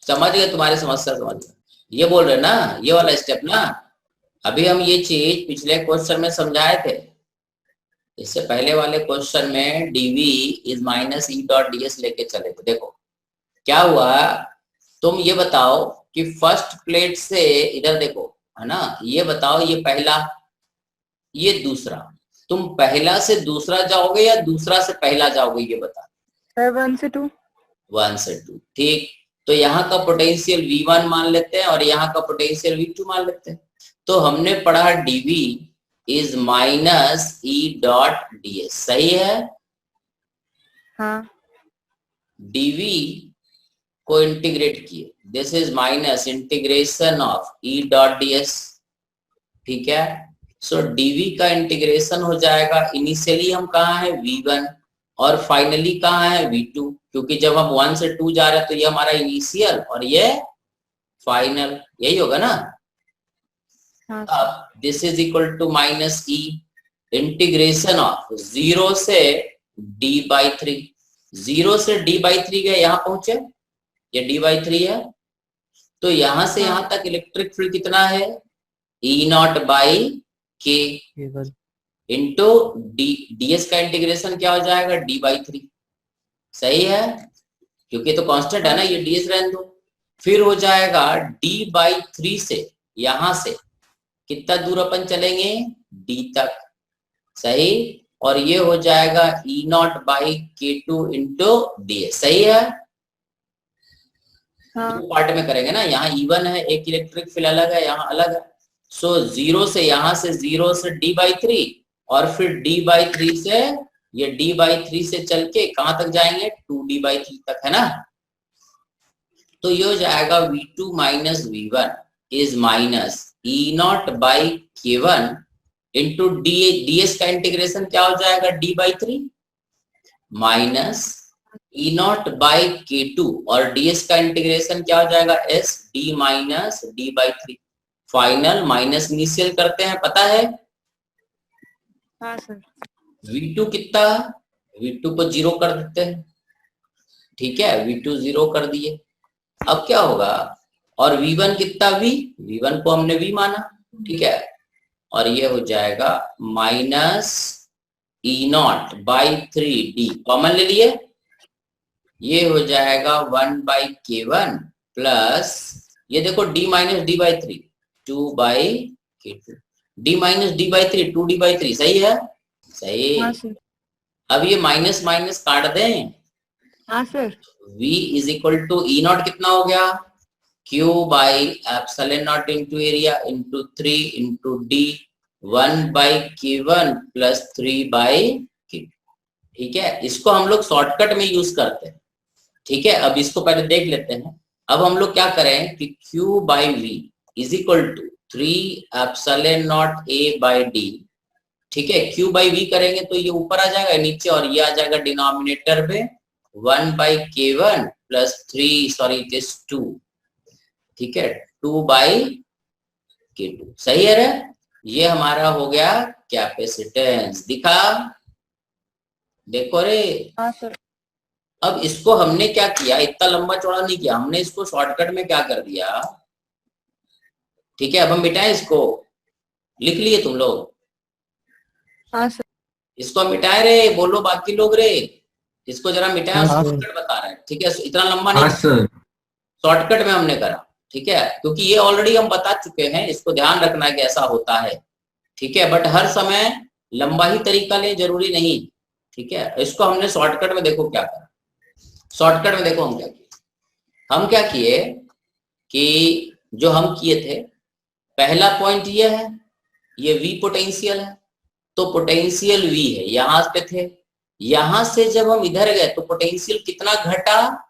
समझ गए, तुम्हारी समस्या समझ गए, ये बोल रहे ना, ये वाला स्टेप ना। अभी हम ये चीज पिछले क्वेश्चन में समझाए थे, इससे पहले वाले क्वेश्चन में dV इज माइनस E.ds लेके चले थे। देखो क्या हुआ, तुम ये बताओ कि फर्स्ट प्लेट से इधर देखो, है ना, ये बताओ, ये पहला, ये दूसरा, तुम पहला से दूसरा जाओगे या दूसरा से पहला जाओगे ये बता। 1 से 2। 1 से 2, ठीक। तो यहाँ का पोटेंशियल V1 मान लेते हैं और यहाँ का पोटेंशियल V2 मान लेते हैं। तो हमने पढ़ा dV is minus E dot ds, सही है। हाँ dV को इंटीग्रेट किए, this is minus integration of E dot ds, ठीक है। सो dV का इंटीग्रेशन हो जाएगा, इनिशियली हम कहाँ है V1 और फाइनली कहाँ है V2, क्योंकि जब हम 1 से 2 जा रहे हैं तो ये हमारा इनिशियल और ये फाइनल, यही होगा ना। हाँ अब this is equal to minus E integration of 0 से d/3, 0 से d/3 गए, यहाँ पहुंचे, ये d/3 है। तो यहां से यहां तक इलेक्ट्रिक फील्ड कितना है, E0 by K into ds का इंटीग्रेशन क्या हो जाएगा, d/3, सही है, क्योंकि तो कांस्टेंट है ना, ये ds रहने दो। फिर हो जाएगा d/3 से यहां से कितना दूर अपन चलेंगे, d तक, सही, और ये हो जाएगा E0 by K2 into ds, सही है। हाँ दो पार्ट में करेंगे ना, यहाँ E1 है, एक इलेक्ट्रिक फील्ड अलग है, यहाँ अलग है। सो 0 से यहाँ से 0 से d/3 और फिर d/3 से ये d/3 से चल के कहां तक जाएंगे, 2d/3 तक, है ना। तो ये हो जाएगा V2 minus V1 is minus E0 by K1 into ds का इंटीग्रेशन क्या हो जाएगा, d/3 minus E0 by K2 और ds का इंटीग्रेशन क्या हो जाएगा, s d minus d/3, final minus initial करते हैं, पता है। हाँ सर। V2 कितना, V2 को 0 कर देते हैं, ठीक है, V2 0 कर दिए। अब क्या होगा, और V1 कितना, V1 को हमने V माना, ठीक है, और ये हो जाएगा minus E0 by 3d, common ले लिए, ये हो जाएगा 1/K1 प्लस ये देखो d minus d/3 2/K2, d minus d/3 2d/3, सही है, सही। हाँ सर। अब ये माइनस माइनस काट दें, हाँ sir. V is equal to E0 कितना हो गया, Q by epsilon nought into area into 3 into D 1/K1 plus 3/K2, ठीक है। इसको हम लोग शॉर्टकट में यूज करते हैं, ठीक है। अब इसको पहले देख लेते हैं। अब हम लोग क्या करें कि Q by V is equal to 3 epsilon nought A by D, ठीक है। Q बाई V करेंगे तो ये ऊपर आ जाएगा नीचे, और ये आ जाएगा डिनोमिनेटर में 1/K1 plus 3 sorry it is 2, ठीक है, 2/K2, सही है रे। ये हमारा हो गया कैपेसिटेंस, दिखा, देखो रे। हाँ सर। अब इसको हमने क्या किया, इतना लंबा चौड़ा नहीं किया, हमने इसको शॉर्टकट में क्या कर दिया, ठीक है। अब हम मिटाएं इसको, लिख लिए तुम लोग, हाँ सर। इसको मिटाए रे, बोलो बाकी लोग रे, इसको जरा मिटाए, हाँ, शॉर्टकट बता रहे हैं, ठीक है, इतना लंबा नहीं, हाँ सर, शॉर्टकट में हमने करा, ठीक है, क्योंकि ये ऑलरेडी हम बता चुके हैं, इसको ध्यान रखना है कि ऐसा होता है, ठीक है। बट हर समय लंबा ही तरीका ले, जरूरी नहीं, ठीक है। इसको हमने शॉर्टकट में देखो क्या करा, शॉर्टकट में देखो हम क्या किए कि जो हम किए थे, पहला पॉइंट ये है, ये V पोटेंशियल है, तो पोटेंशियल V है, यहां पे थे, यहां से जब हम इधर गए तो पोटेंशियल कितना घटा,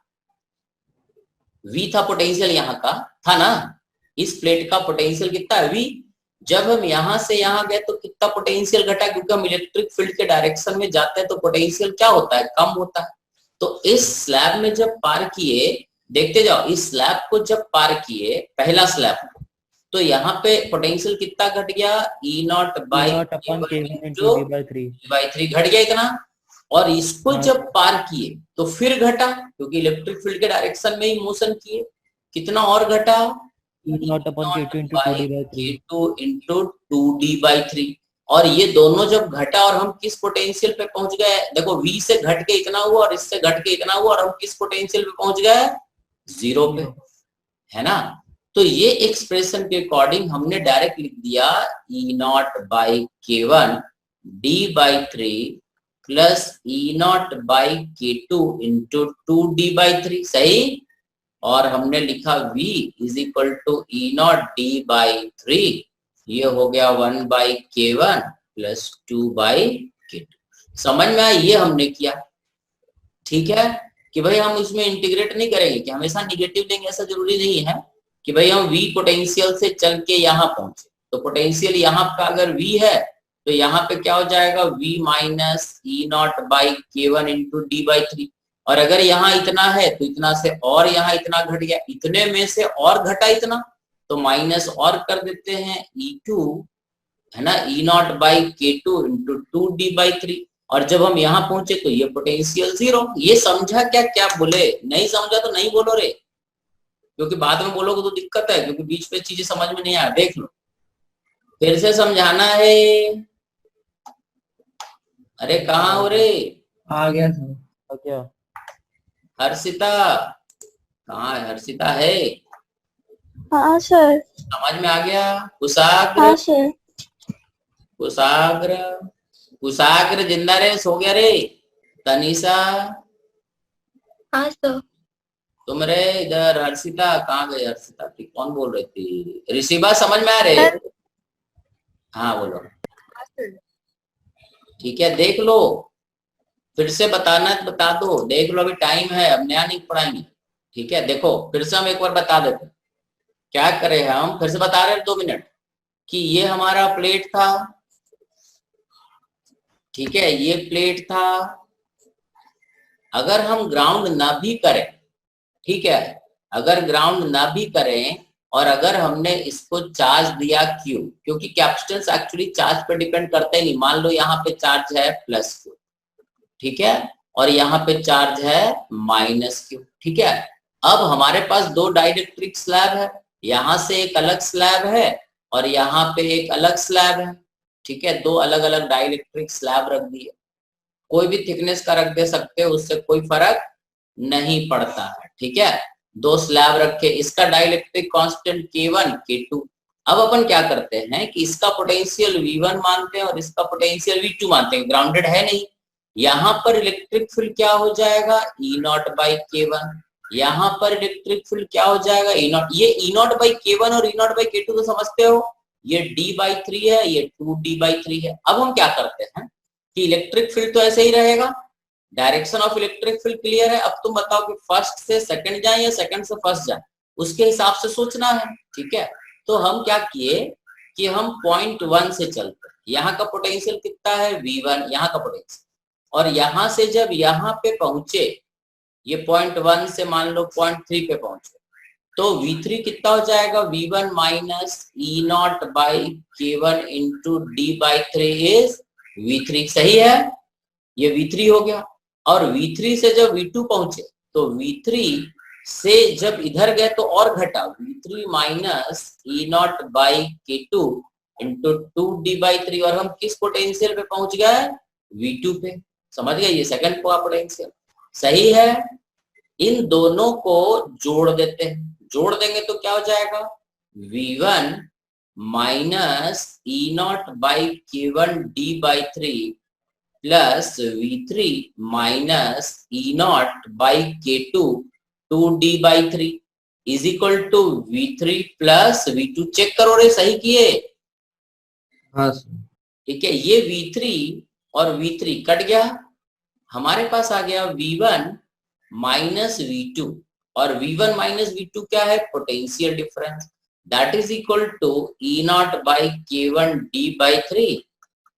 V था पोटेंशियल यहाँ का, था ना, इस प्लेट का पोटेंशियल कितना है V। जब हम यहां से यहां गए तो कितना पोटेंशियल घटा, क्योंकि हम इलेक्ट्रिक फील्ड के डायरेक्शन में जाते हैं तो पोटेंशियल क्या होता है, कम होता है। तो इस स्लैब में जब पार किए, देखते जाओ, इस स्लैब को जब पार किए, पहला स्लैब, तो यहाँ पे पोटेंशियल कितना घट गया, E0 बाई d/3 घट गया इतना, और इसको जब पार किए तो फिर घटा, क्योंकि इलेक्ट्रिक फील्ड के डायरेक्शन में ही मोशन किए, कितना और घटा, K2 इंटू 2d/3, और ये दोनों जब घटा और हम किस पोटेंशियल पे पहुंच गए, देखो V से घट के इतना हुआ और इससे घट के इतना हुआ, और हम किस पोटेंशियल पे पहुंच गए, 0 पे, है ना। तो ये एक्सप्रेशन के अकॉर्डिंग हमने डायरेक्ट लिख दिया E0 by K1 d/3 plus E0/K2 into 2D/3, सही। और हमने लिखा V is equal to E0 D/3, ये हो गया 1/K1 प्लस 2/K2। समझ में आया? ये हमने किया, ठीक है। कि भाई हम इसमें इंटीग्रेट नहीं करेंगे कि हमेशा निगेटिव लेंगे, ऐसा जरूरी नहीं है कि भाई हम V पोटेंशियल से चल के यहाँ पहुंचे। तो पोटेंशियल यहाँ का अगर V है तो यहाँ पे क्या हो जाएगा, V minus E0/K1 into D/3। और अगर यहाँ इतना है तो इतना से और यहाँ इतना घट गया, इतने में से और घटा इतना, तो माइनस और कर देते हैं E2 है ना, E0/K2 इंटू 2D/3। और जब हम यहाँ पहुंचे तो ये पोटेंशियल 0। ये समझा क्या? क्या बोले? नहीं समझा तो नहीं बोलो रे, क्योंकि बाद में बोलोगे तो दिक्कत है, क्योंकि बीच में चीजें समझ में नहीं आया। देख लो, फिर से समझाना है। अरे कहाँ हो रे? आ गया सर। और क्या? हर्षिता कहाँ है? हर्षिता है? हाँ सर। समझ में आ गया? कुशाग्र, हाँ सर। कुशाग्र, कुशाग्र जिंदा रे? सो गया रे? तनिषा हाँ सर। तुम रे? इधर हर्षिता कहाँ गई? हर्षिता थी, कौन बोल रही थी? ऋषिबा समझ में आ रहे? हाँ बोलो। ठीक है, देख लो, फिर से बताना है तो बता दो। देख लो, अभी टाइम है, अब नया नहीं पढ़ाएंगे। ठीक है, देखो फिर से हम एक बार बता देते हैं। क्या करें हम, फिर से बता रहे हैं 2 मिनट, कि ये हमारा प्लेट था, ठीक है, ये प्लेट था। अगर हम ग्राउंड ना भी करें, ठीक है, अगर ग्राउंड ना भी करें और अगर हमने इसको चार्ज दिया Q, क्योंकि कैपेसिटेंस एक्चुअली चार्ज पे डिपेंड करता ही नहीं। मान लो यहाँ पे चार्ज है +Q, ठीक है, और यहाँ पे चार्ज है -Q, ठीक है। अब हमारे पास 2 डाइलेक्ट्रिक स्लैब है, यहाँ से एक अलग स्लैब है और यहाँ पे एक अलग स्लैब है, ठीक है। 2 अलग अलग डाइलेक्ट्रिक स्लैब रख दिए, कोई भी थिकनेस का रख दे सकते हो, उससे कोई फर्क नहीं पड़ता है, ठीक है। 2 स्लैब रखे, इसका डाइलेक्ट्रिक कांस्टेंट K1 K2। अब अपन क्या करते हैं कि इसका पोटेंशियल V1 मानते हैं और इसका पोटेंशियल V2 मानते हैं, ग्राउंडेड है नहीं। यहाँ पर इलेक्ट्रिक फील्ड क्या हो जाएगा, E0/K1। यहाँ पर इलेक्ट्रिक फील्ड क्या हो जाएगा, E0। ये E0/K1 और E0/K2 तो समझते हो, ये D/3 है, ये 2D/3 है। अब हम क्या करते हैं कि इलेक्ट्रिक फील्ड तो ऐसे ही रहेगा, direction of electric field clear है। अब तुम बताओ कि फर्स्ट से सेकंड जाए या सेकंड से फर्स्ट जाए, उसके हिसाब से सोचना है, ठीक है। तो हम क्या किए कि हम पॉइंट 1 से चलते हैं। यहाँ का पोटेंशियल कितना है, V1, यहाँ का पोटेंशियल, और यहाँ से जब यहाँ पे पहुंचे, ये पॉइंट 1 से मान लो पॉइंट 3 पे पहुंचे, तो V3 कितना हो जाएगा, V1 minus E0/K1 into D/3 is V3, सही है, ये V3 हो गया। और V3 से जब V2 पहुंचे तो V3 से जब इधर गए तो और घटा, V3 minus E0/K2 into 2D/3, और हम किस पोटेंशियल पे पहुंच गए, V2 पे। समझ गए, ये सेकंड पोटेंशियल, सही है। इन दोनों को जोड़ देते हैं, जोड़ देंगे तो क्या हो जाएगा, V1 minus E0/K1 D/3 plus V3 minus E0/K2 2D/3 is equal to V3 plus V2। Check करो रे, सही किए? हाँ सर। ठीक है, ये V3 और V3 कट गया, हमारे पास आ गया V1 माइनस V2, और V1 माइनस V2 क्या है, potential difference, that is equal to E0/K1 D/3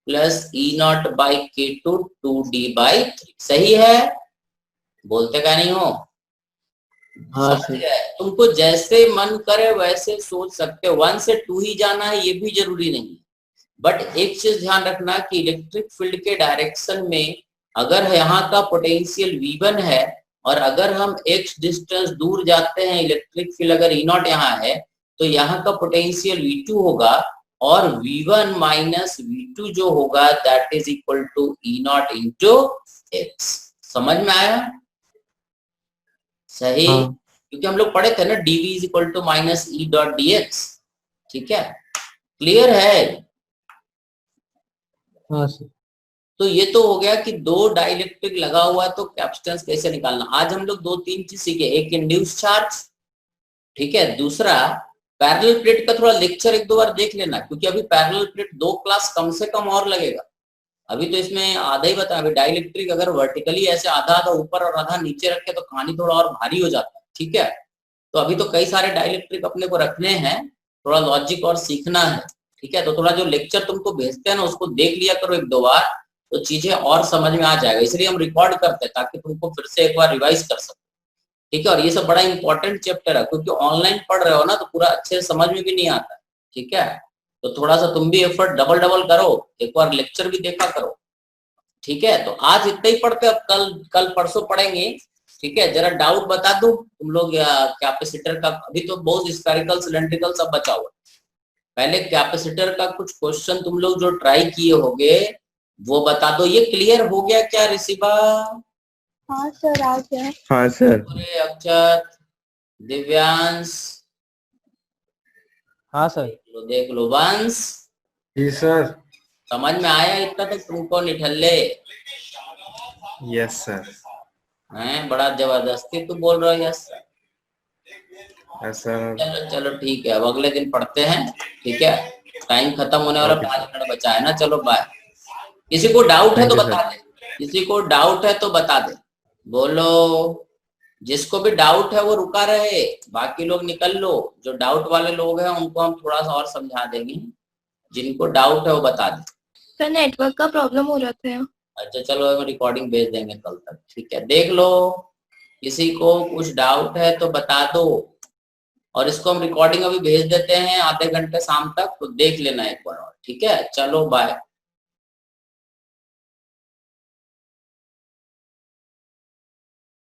plus E0/K2 2D/3, सही है? बोलते का नहीं हो? हाँ समझ सर। गए? तुमको जैसे मन करे वैसे सोच सकते हो, 1 से 2 ही जाना है ये भी जरूरी नहीं है। बट एक चीज ध्यान रखना कि इलेक्ट्रिक फील्ड के डायरेक्शन में अगर यहाँ का पोटेंशियल V1 है और अगर हम x डिस्टेंस दूर जाते हैं, इलेक्ट्रिक फील्ड अगर E0 यहाँ है, तो यहाँ का पोटेंशियल V2 होगा, और V1 माइनस V2 जो होगा that is equal to E0 into x। समझ में आया? सही। हाँ। क्योंकि हम लोग पढ़े थे ना, dv is equal to minus E.dx, ठीक है, क्लियर है? हाँ सर। तो ये तो हो गया कि दो डाइलेक्ट्रिक लगा हुआ है तो कैपेसिटेंस कैसे निकालना। आज हम लोग 2-3 चीज सीखे, एक इंड्यूस चार्ज, ठीक है, दूसरा पैरेलल प्लेट का थोड़ा लेक्चर 1-2 बार देख लेना, क्योंकि अभी पैरेलल प्लेट 2 क्लास कम से कम और लगेगा। अभी तो इसमें आधा ही बता, अभी डाइलेक्ट्रिक अगर वर्टिकली ऐसे आधा आधा ऊपर और आधा नीचे रखे तो कहानी थोड़ा और भारी हो जाता है, ठीक है। तो अभी तो कई सारे डाइलेक्ट्रिक अपने को रखने हैं, थोड़ा लॉजिक और सीखना है, ठीक है। तो थोड़ा जो लेक्चर तुमको भेजते हैं ना उसको देख लिया करो 1-2 बार, तो चीजें और समझ में आ जाएगा। इसलिए हम रिकॉर्ड करते हैं ताकि तुमको फिर से एक बार रिवाइज कर सको, ठीक है। और ये सब बड़ा इंपॉर्टेंट चैप्टर है, क्योंकि ऑनलाइन पढ़ रहे हो ना तो पूरा अच्छे से समझ में भी नहीं आता, ठीक है। तो थोड़ा सा तुम भी एफर्ट डबल करो, एक बार लेक्चर भी देखा करो, ठीक है। तो आज इतना ही पढ़ते, अब कल परसों पढ़ेंगे, ठीक है। जरा डाउट बता दो तुम लोग कैपेसिटर का, अभी तो बहुत स्फेरिकल सिलेंड्रिकल सब बचा हुआ। पहले कैपेसिटर का कुछ क्वेश्चन तुम लोग जो ट्राई किए होगे वो बता दो। ये क्लियर हो गया क्या ऋषिबा? हाँ सर, आ गया। हाँ सर। अरे अक्षत, दिव्यांश, हाँ सर। देख लो वंश, जी सर। समझ में आया इतना तक तुमको निठल्ले? Yes sir. हैं, बड़ा जबरदस्ती तू बोल रहा है यस सर। चलो चलो ठीक है, अब अगले दिन पढ़ते हैं, ठीक है। टाइम खत्म होने वाला, 5 मिनट बचा है ना। चलो बाय। किसी को डाउट है तो बता दे, किसी को डाउट है तो बता दे, बोलो। जिसको भी डाउट है वो रुका रहे, बाकी लोग निकल लो। जो डाउट वाले लोग हैं उनको हम थोड़ा सा और समझा देंगे, जिनको डाउट है वो बता दे। सर नेटवर्क का प्रॉब्लम हो रहा था। अच्छा चलो, हम रिकॉर्डिंग भेज देंगे कल तक, ठीक है। देख लो, किसी को कुछ डाउट है तो बता दो, और इसको हम रिकॉर्डिंग अभी भेज देते हैं आधे घंटे शाम तक, तो देख लेना एक बार और, ठीक है। चलो बाय।